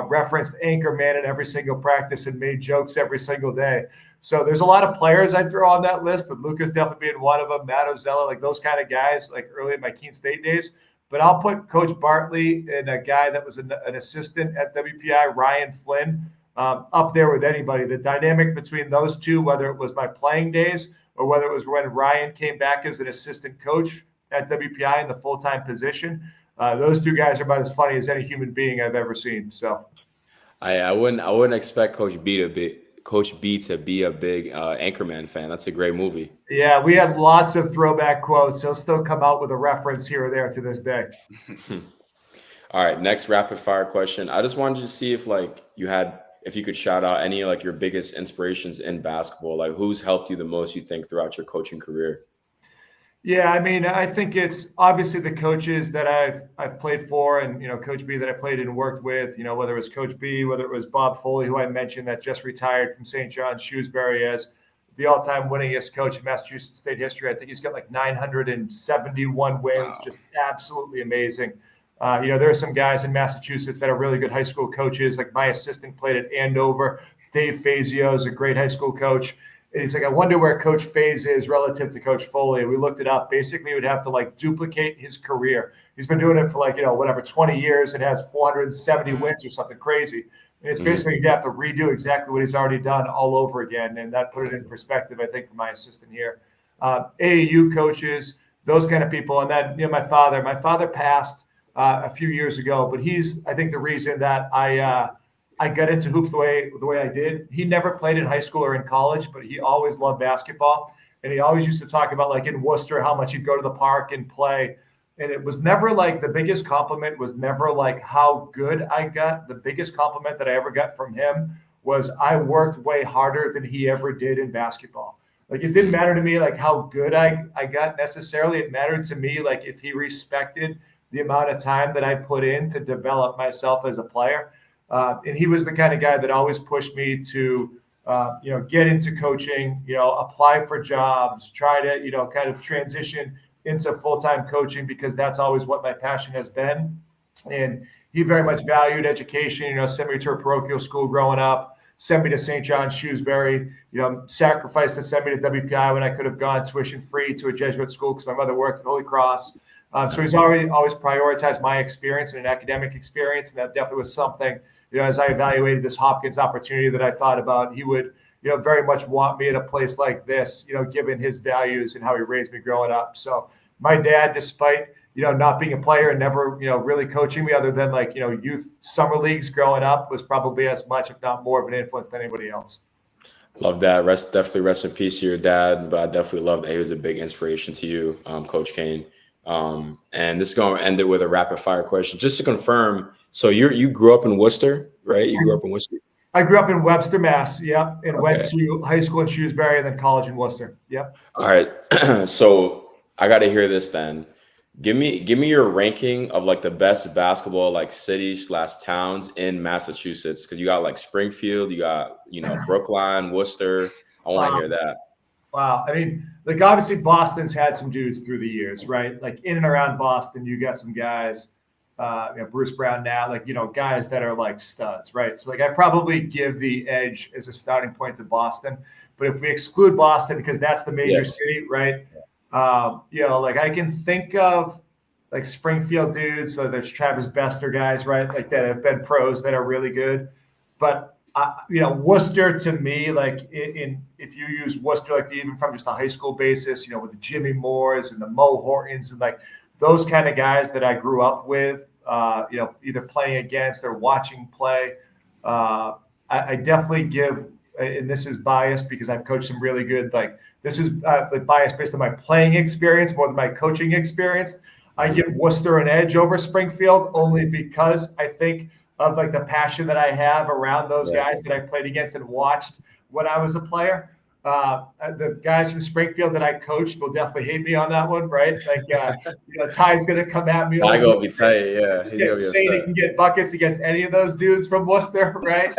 referenced anchor man in every single practice and made jokes every single day. So there's a lot of players I'd throw on that list, but Lucas definitely being one of them, Matt Ozella, those kind of guys early in my Keene State days. But I'll put Coach Bartley and a guy that was an assistant at WPI, Ryan Flynn, up there with anybody. The dynamic between those two, whether it was my playing days or whether it was when Ryan came back as an assistant coach at WPI in the full-time position, those two guys are about as funny as any human being I've ever seen. So, I wouldn't expect Coach B to be a big Anchorman fan. That's a great movie. Yeah, we had lots of throwback quotes. He'll still come out with a reference here or there to this day. All right, next rapid fire question. I just wanted to see if you could shout out any your biggest inspirations in basketball. Who's helped you the most, you think, throughout your coaching career? Yeah, I think it's obviously the coaches that I've played for, and Coach B that I played and worked with. Whether it was Coach B, whether it was Bob Foley, who I mentioned that just retired from St. John's Shrewsbury as the all-time winningest coach in Massachusetts state history. I think he's got 971 wins, wow. Just absolutely amazing. There are some guys in Massachusetts that are really good high school coaches. My assistant played at Andover. Dave Fazio is a great high school coach. And he's I wonder where Coach Faze is relative to Coach Foley. We looked it up. Basically, he would have to duplicate his career. He's been doing it for 20 years and has 470 wins or something crazy. And it's basically you'd have to redo exactly what he's already done all over again. And that put it in perspective, I think, for my assistant here. AAU coaches, those kind of people. And then, my father passed a few years ago, but he's, I think, the reason that I got into hoops the way I did. He never played in high school or in college, but he always loved basketball. And he always used to talk about in Worcester, how much he'd go to the park and play. And it was never the biggest compliment was never how good I got. The biggest compliment that I ever got from him was I worked way harder than he ever did in basketball. It didn't matter to me how good I got necessarily. It mattered to me if he respected the amount of time that I put in to develop myself as a player. And he was the kind of guy that always pushed me to, get into coaching, apply for jobs, try to, kind of transition into full-time coaching because that's always what my passion has been. And he very much valued education, sent me to a parochial school growing up, sent me to St. John's Shrewsbury, sacrificed to send me to WPI when I could have gone tuition free to a Jesuit school because my mother worked at Holy Cross. So he's always prioritized my experience and an academic experience, and that definitely was something, as I evaluated this Hopkins opportunity, that I thought about. He would, very much want me at a place like this, given his values and how he raised me growing up. So my dad, despite not being a player and never, really coaching me other than youth summer leagues growing up, was probably as much, if not more, of an influence than anybody else. Love that. Definitely rest in peace to your dad, but I definitely love that he was a big inspiration to you, Coach Cain. And this is going to end it with a rapid fire question. Just to confirm, so you grew up in Worcester, right? You grew up in Worcester? I grew up in Webster, Mass. Yep. And went to high school in Shrewsbury and then college in Worcester. Yep. All right. So I got to hear this then. Give me your ranking of the best basketball cities/towns in Massachusetts, because you got Springfield, you got Brookline, Worcester. I want to hear that. Wow. I mean, obviously Boston's had some dudes through the years, right? In and around Boston, you got some guys, Bruce Brown now, guys that are studs, right? So I probably give the edge as a starting point to Boston, but if we exclude Boston because that's the major city, right? I can think of Springfield dudes. So there's Travis Bester guys, right? That have been pros that are really good. But, Worcester to me, if you use Worcester, even from just a high school basis, with the Jimmy Moores and the Mo Hortons and those kind of guys that I grew up with, either playing against or watching play. I definitely give, and this is biased because I've coached some really good, this is biased based on my playing experience more than my coaching experience. I give Worcester an edge over Springfield only because I think of the passion that I have around those guys that I played against and watched when I was a player. The guys from Springfield that I coached will definitely hate me on that one, right? Ty's going to come at me. I go be tight, yeah. He's gonna be saying he can get buckets against any of those dudes from Worcester, right?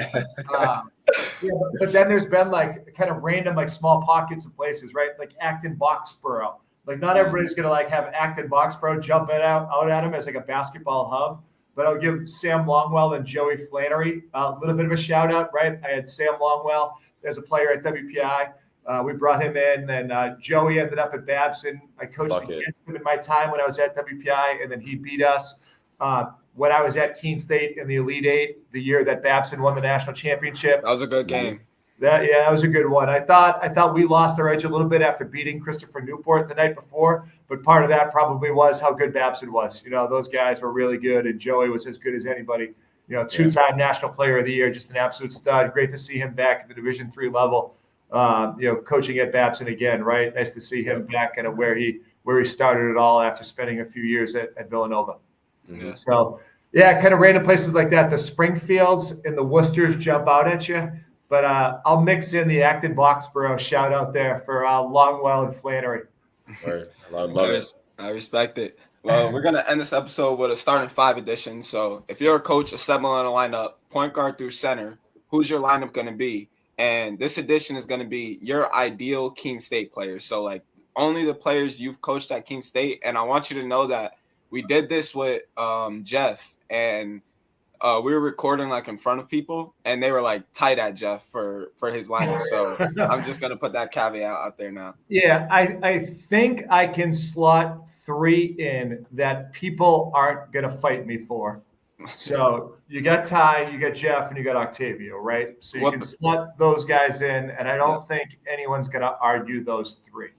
But then there's been kind of random small pockets of places, right? Acton Boxborough. Not everybody's gonna have Acton Boxborough jumping out at him as a basketball hub. But I'll give Sam Longwell and Joey Flannery a little bit of a shout out, right? I had Sam Longwell as a player at WPI. We brought him in, and Joey ended up at Babson. I coached against him in my time when I was at WPI, and then he beat us when I was at Keene State in the Elite Eight, the year that Babson won the national championship. That was a good game. That was a good one. I thought we lost our edge a little bit after beating Christopher Newport the night before, but part of that probably was how good Babson was. Those guys were really good, and Joey was as good as anybody. Two-time National Player of the Year, just an absolute stud. Great to see him back at the Division III level. Coaching at Babson again, right? Nice to see him back kind of where he started it all after spending a few years at Villanova. Mm-hmm. So, kind of random places like that. The Springfields and the Worcesters jump out at you. But I'll mix in the Acton Boxborough shout out there for Longwell and Flannery. Right. Love it. I respect it. Well, we're going to end this episode with a starting five edition. So if you're a coach assembling a lineup, point guard through center, who's your lineup going to be? And this edition is going to be your ideal Keene State players. So only the players you've coached at Keene State. And I want you to know that we did this with Jeff, and we were recording in front of people, and they were tight at Jeff for his lineup. So I'm just gonna put that caveat out there now. Yeah, I think I can slot 3 in that people aren't gonna fight me for. So you got Ty, you got Jeff, and you got Octavio, right? So you can slot those guys in, and I don't think anyone's gonna argue those 3.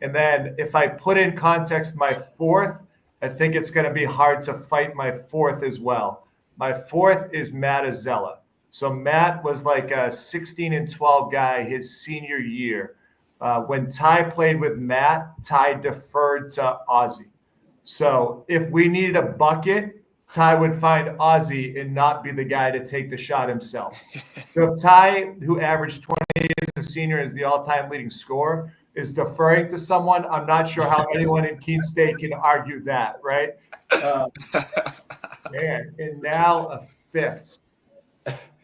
And then if I put in context my 4th, I think it's gonna be hard to fight my 4th as well. My 4th is Matt Azella. So Matt was a 16-12 guy his senior year. When Ty played with Matt, Ty deferred to Ozzie. So if we needed a bucket, Ty would find Ozzie and not be the guy to take the shot himself. So if Ty, who averaged 28 as a senior, is the all-time leading scorer, is deferring to someone, I'm not sure how anyone in Keene State can argue that, right? Man, and now a 5th.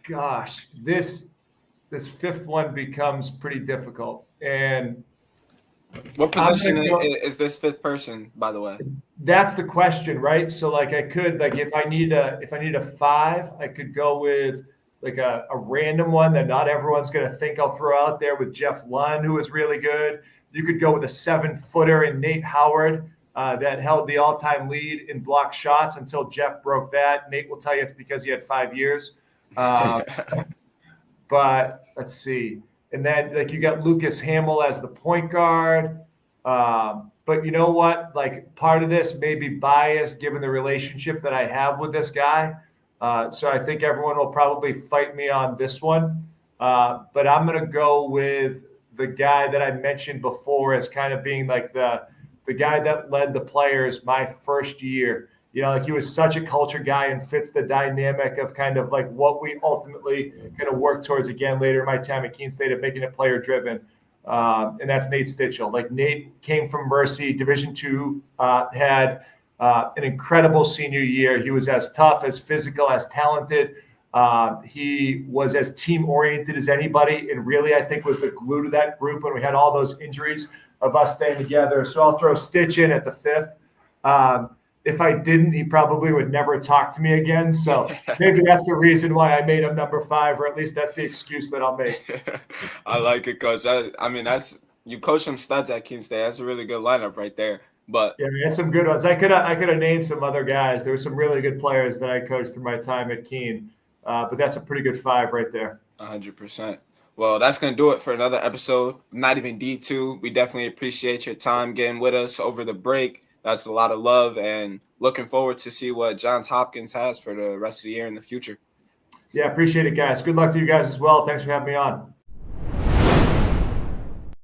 Gosh, this 5th one becomes pretty difficult. And what position is this 5th person, by the way? That's the question, right? So I could if I need a 5, I could go with a random one that not everyone's going to think I'll throw out there with Jeff Lund, who is really good. You could go with a 7-footer and Nate Howard. that held the all-time lead in block shots until Jeff broke that. Nate will tell you it's because he had 5 years. But let's see. And then like you got Lucas Hamill as the point guard. But you know what? Like part of this may be biased given the relationship that I have with this guy. So I think everyone will probably fight me on this one. But I'm going to go with the guy that I mentioned before as kind of being like the guy that led the players my first year. You know, like he was such a culture guy and fits the dynamic of kind of like what we ultimately going to work towards again later in my time at Keene State of making it player driven. And that's Nate Stitchell. Like Nate came from Mercy, Division II, had an incredible senior year. He was as tough, as physical, as talented. He was as team oriented as anybody, and really I think was the glue to that group when we had all those injuries of us staying together. So I'll throw Stitch in at the 5th. If I didn't, he probably would never talk to me again. So maybe that's the reason why I made him number 5, or at least that's the excuse that I'll make. I like it, Coach. I mean, that's you coach some studs at Keene State. That's a really good lineup right there. But yeah, we had some good ones. I could have named some other guys. There were some really good players that I coached through my time at Keene. But that's a pretty good 5 right there. 100%. Well, that's going to do it for another episode. Not Even D2. We definitely appreciate your time getting with us over the break. That's a lot of love, and looking forward to see what Johns Hopkins has for the rest of the year in the future. Yeah, appreciate it, guys. Good luck to you guys as well. Thanks for having me on.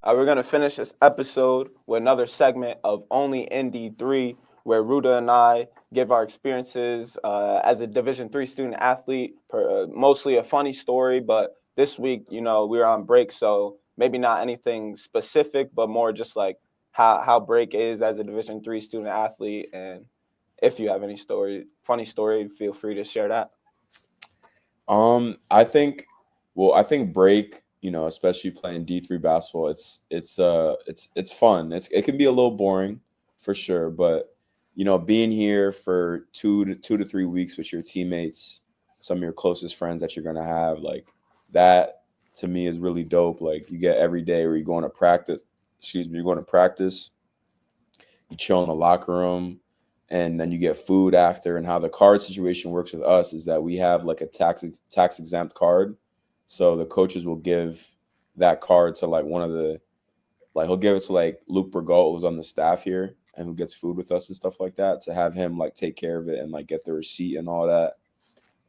We're going to finish this episode with another segment of Only in D3, where Ruda and I give our experiences as a Division III student athlete, mostly a funny story. But this week, you know, we were on break, so maybe not anything specific, but more just like how break is as a Division III student athlete. And if you have any funny story, feel free to share that. I think break, you know, especially playing D3 basketball, it's fun. It can be a little boring for sure, but you know, being here for 2 to 3 weeks with your teammates, some of your closest friends that you're gonna have, like that to me is really dope. Like you get every day where you're going to practice. You're going to practice, you chill in the locker room, and then you get food after. And how the card situation works with us is that we have like a tax exempt card. So the coaches will give that card to like he'll give it to like Luke Bergault, who's on the staff here and who gets food with us and stuff like that, to have him like take care of it and like get the receipt and all that.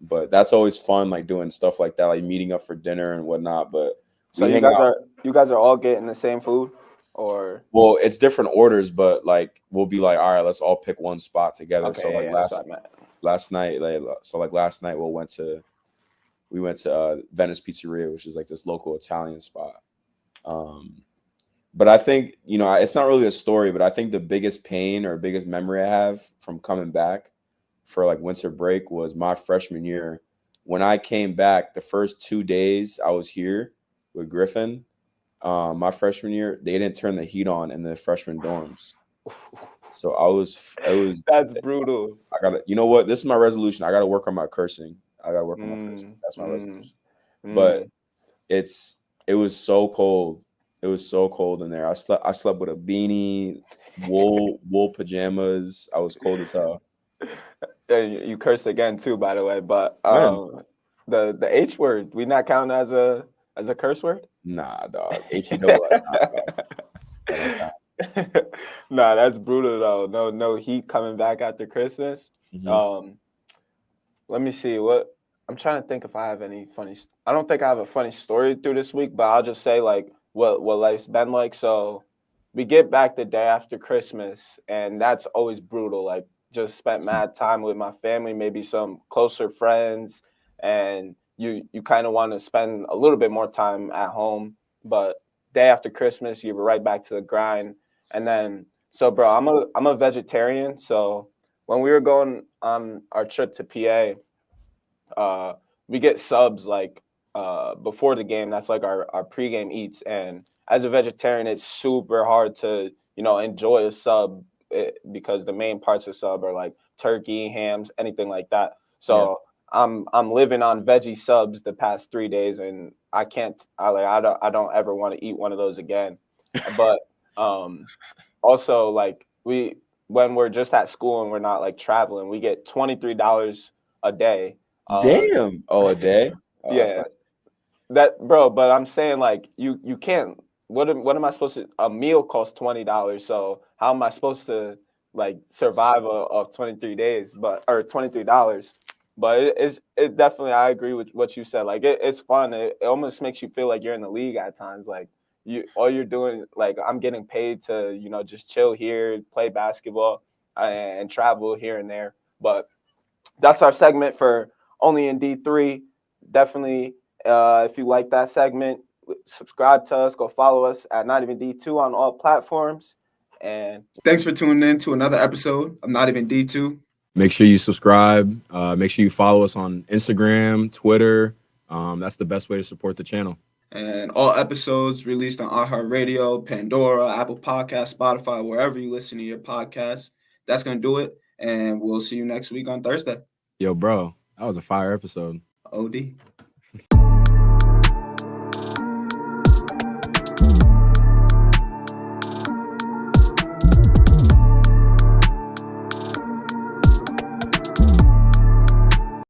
But that's always fun, like doing stuff like that, like meeting up for dinner and whatnot. But so you guys are all getting the same food? Or well, it's different orders, but like we'll be like, all right, let's all pick one spot together. Okay, so like last night we went to Venice Pizzeria, which is like this local Italian spot. But I think, you know, it's not really a story, but I think the biggest pain or biggest memory I have from coming back for like winter break was my freshman year. When I came back, the first 2 days I was here with Griffin. My freshman year, they didn't turn the heat on in the freshman dorms. So that's brutal. You know what? This is my resolution. I got to work on my cursing. That's my resolution. But it was so cold. It was so cold in there. I slept with a beanie, wool pajamas. I was cold as hell. You cursed again too, by the way. But the H word, we not count as a curse word? Nah, dog. H-E-double-S. Nah, that's brutal though. No heat coming back after Christmas. Mm-hmm. Let me see what I'm trying to think if I have any funny. I don't think I have a funny story through this week, but I'll just say like what life's been like. So we get back the day after Christmas, and that's always brutal. Like just spent mad time with my family, maybe some closer friends, and you kind of want to spend a little bit more time at home, but day after Christmas, you were right back to the grind. And then, so bro, I'm a vegetarian. So when we were going on our trip to PA, we get subs like before the game. That's like our pregame eats. And as a vegetarian, it's super hard to, you know, enjoy a sub because the main parts of sub are like turkey, hams, anything like that. So yeah. I'm living on veggie subs the past 3 days, and I don't ever want to eat one of those again. But also like we when we're just at school and we're not like traveling, we get $23 a day. Damn. Oh, a day? Oh, that's Yeah. not- That, bro, but I'm saying like you can't. What am I supposed to? A meal costs $20, so how am I supposed to like survive of 23 days? Or $23. But it definitely, I agree with what you said. Like it's fun. It almost makes you feel like you're in the league at times. Like all you're doing, like I'm getting paid to just chill here, play basketball, and travel here and there. But that's our segment for Only in D3. Definitely. If you like that segment, subscribe to us. Go follow us at Not Even D2 on all platforms. And Thanks for tuning in to another episode of Not Even D2. Make sure you subscribe. Make sure you follow us on Instagram, Twitter. That's the best way to support the channel. And all episodes released on iHeartRadio, Pandora, Apple Podcasts, Spotify, wherever you listen to your podcasts. That's going to do it. And we'll see you next week on Thursday. Yo, bro, that was a fire episode. OD.